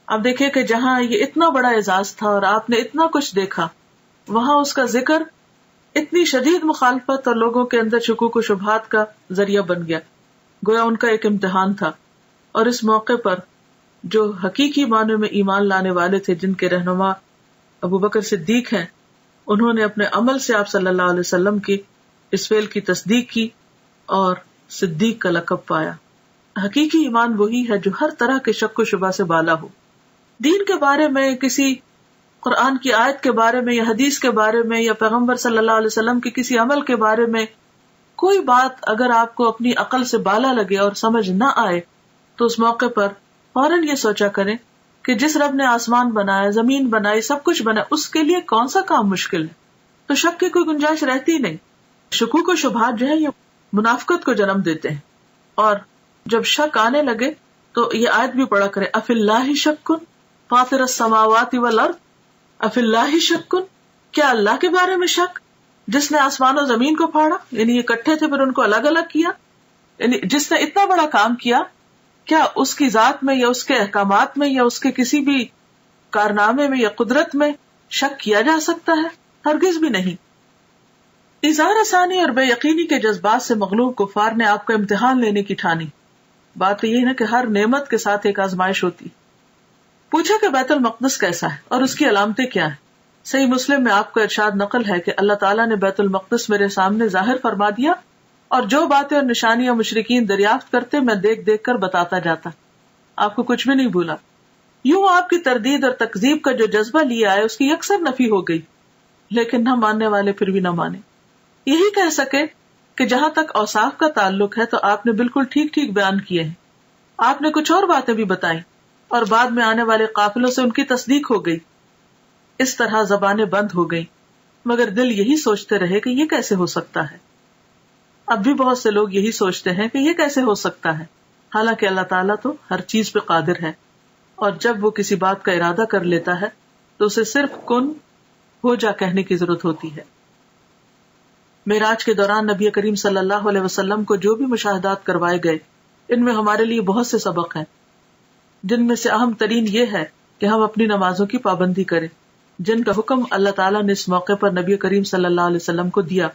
اب دیکھیں کہ جہاں یہ اتنا بڑا اعزاز تھا اور آپ نے اتنا کچھ دیکھا، وہاں اس کا ذکر اتنی شدید مخالفت اور لوگوں کے اندر شکوک و شبہات کا ذریعہ بن گیا. گویا ان کا ایک امتحان تھا. اور اس موقع پر جو حقیقی معنوں میں ایمان لانے والے تھے، جن کے رہنما ابو بکر صدیق ہیں، انہوں نے اپنے عمل سے آپ صلی اللہ علیہ وسلم کی اس فعل کی تصدیق کی اور صدیق کا لقب پایا. حقیقی ایمان وہی ہے جو ہر طرح کے شک و شبہ سے بالا ہو. دین کے بارے میں، کسی قرآن کی آیت کے بارے میں یا حدیث کے بارے میں یا پیغمبر صلی اللہ علیہ وسلم کے کسی عمل کے بارے میں کوئی بات اگر آپ کو اپنی عقل سے بالا لگے اور سمجھ نہ آئے تو اس موقع پر فوراً یہ سوچا کریں کہ جس رب نے آسمان بنایا، زمین بنائی، سب کچھ بنا، اس کے لیے کون سا کام مشکل ہے. تو شک کی کوئی گنجائش رہتی نہیں. شکوک و شبہات جو ہے یہ منافقت کو جنم دیتے ہیں، اور جب شک آنے لگے تو یہ آیت بھی پڑھا کرے، اف اللہ شک فاطر السماوات والارض، اف اللہ شک، کیا اللہ کے بارے میں شک جس نے آسمان و زمین کو پھاڑا، یعنی یہ اکٹھے تھے پھر ان کو الگ الگ کیا، یعنی جس نے اتنا بڑا کام کیا، کیا اس کی ذات میں یا اس کے احکامات میں یا اس کے کسی بھی کارنامے میں یا قدرت میں شک کیا جا سکتا ہے؟ ہرگز بھی نہیں۔ اظہار ثانی اور بے یقینی کے جذبات سے مغلوب کفار نے آپ کا امتحان لینے کی ٹھانی۔ بات تو یہ ہے کہ ہر نعمت کے ساتھ ایک آزمائش ہوتی۔ پوچھا کہ بیت المقدس کیسا ہے اور اس کی علامتیں کیا ہیں؟ صحیح مسلم میں آپ کو ارشاد نقل ہے کہ اللہ تعالیٰ نے بیت المقدس میرے سامنے ظاہر فرما دیا، اور جو باتیں اور نشانیاں مشرکین دریافت کرتے میں دیکھ دیکھ کر بتاتا جاتا، آپ کو کچھ بھی نہیں بھولا۔ یوں آپ کی تردید اور تکذیب کا جو جذبہ لیا ہے اس کی یکسر نفی ہو گئی، لیکن نہ ماننے والے پھر بھی نہ مانے۔ یہی کہہ سکے کہ جہاں تک اوصاف کا تعلق ہے تو آپ نے بالکل ٹھیک ٹھیک بیان کیے ہیں، آپ نے کچھ اور باتیں بھی بتائیں اور بعد میں آنے والے قافلوں سے ان کی تصدیق ہو گئی۔ اس طرح زبانیں بند ہو گئیں، مگر دل یہی سوچتے رہے کہ یہ کیسے ہو سکتا ہے۔ اب بھی بہت سے لوگ یہی سوچتے ہیں کہ یہ کیسے ہو سکتا ہے، حالانکہ اللہ تعالیٰ تو ہر چیز پہ قادر ہے، اور جب وہ کسی بات کا ارادہ کر لیتا ہے تو اسے صرف کن ہو جا کہنے کی ضرورت ہوتی ہے۔ معراج کے دوران نبی کریم صلی اللہ علیہ وسلم کو جو بھی مشاہدات کروائے گئے، ان میں ہمارے لیے بہت سے سبق ہیں، جن میں سے اہم ترین یہ ہے کہ ہم اپنی نمازوں کی پابندی کریں، جن کا حکم اللہ تعالیٰ نے اس موقع پر نبی کریم صلی اللہ علیہ وسلم کو دیا۔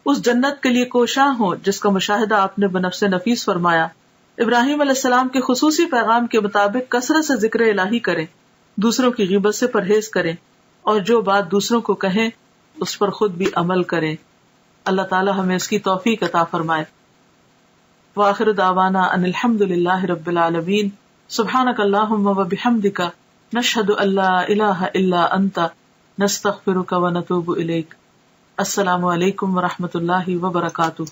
اس جنت کے لیے کوشاں ہوں جس کا مشاہدہ آپ نے بنفس نفیس فرمایا۔ ابراہیم علیہ السلام کے خصوصی پیغام کے مطابق کثرت سے ذکر الہی کریں، دوسروں کی غیبت سے پرہیز کریں، اور جو بات دوسروں کو کہیں اس پر خود بھی عمل کریں۔ اللہ تعالی ہمیں اس کی توفیق عطا فرمائے۔ وآخر دعوانا ان الحمد للہ رب العالمین۔ سبحانک اللہم وبحمدک، نشہد ان لا الہ الا انت، نستغفرک ونتوب الیک۔ السلام علیکم ورحمۃ اللہ وبرکاتہ۔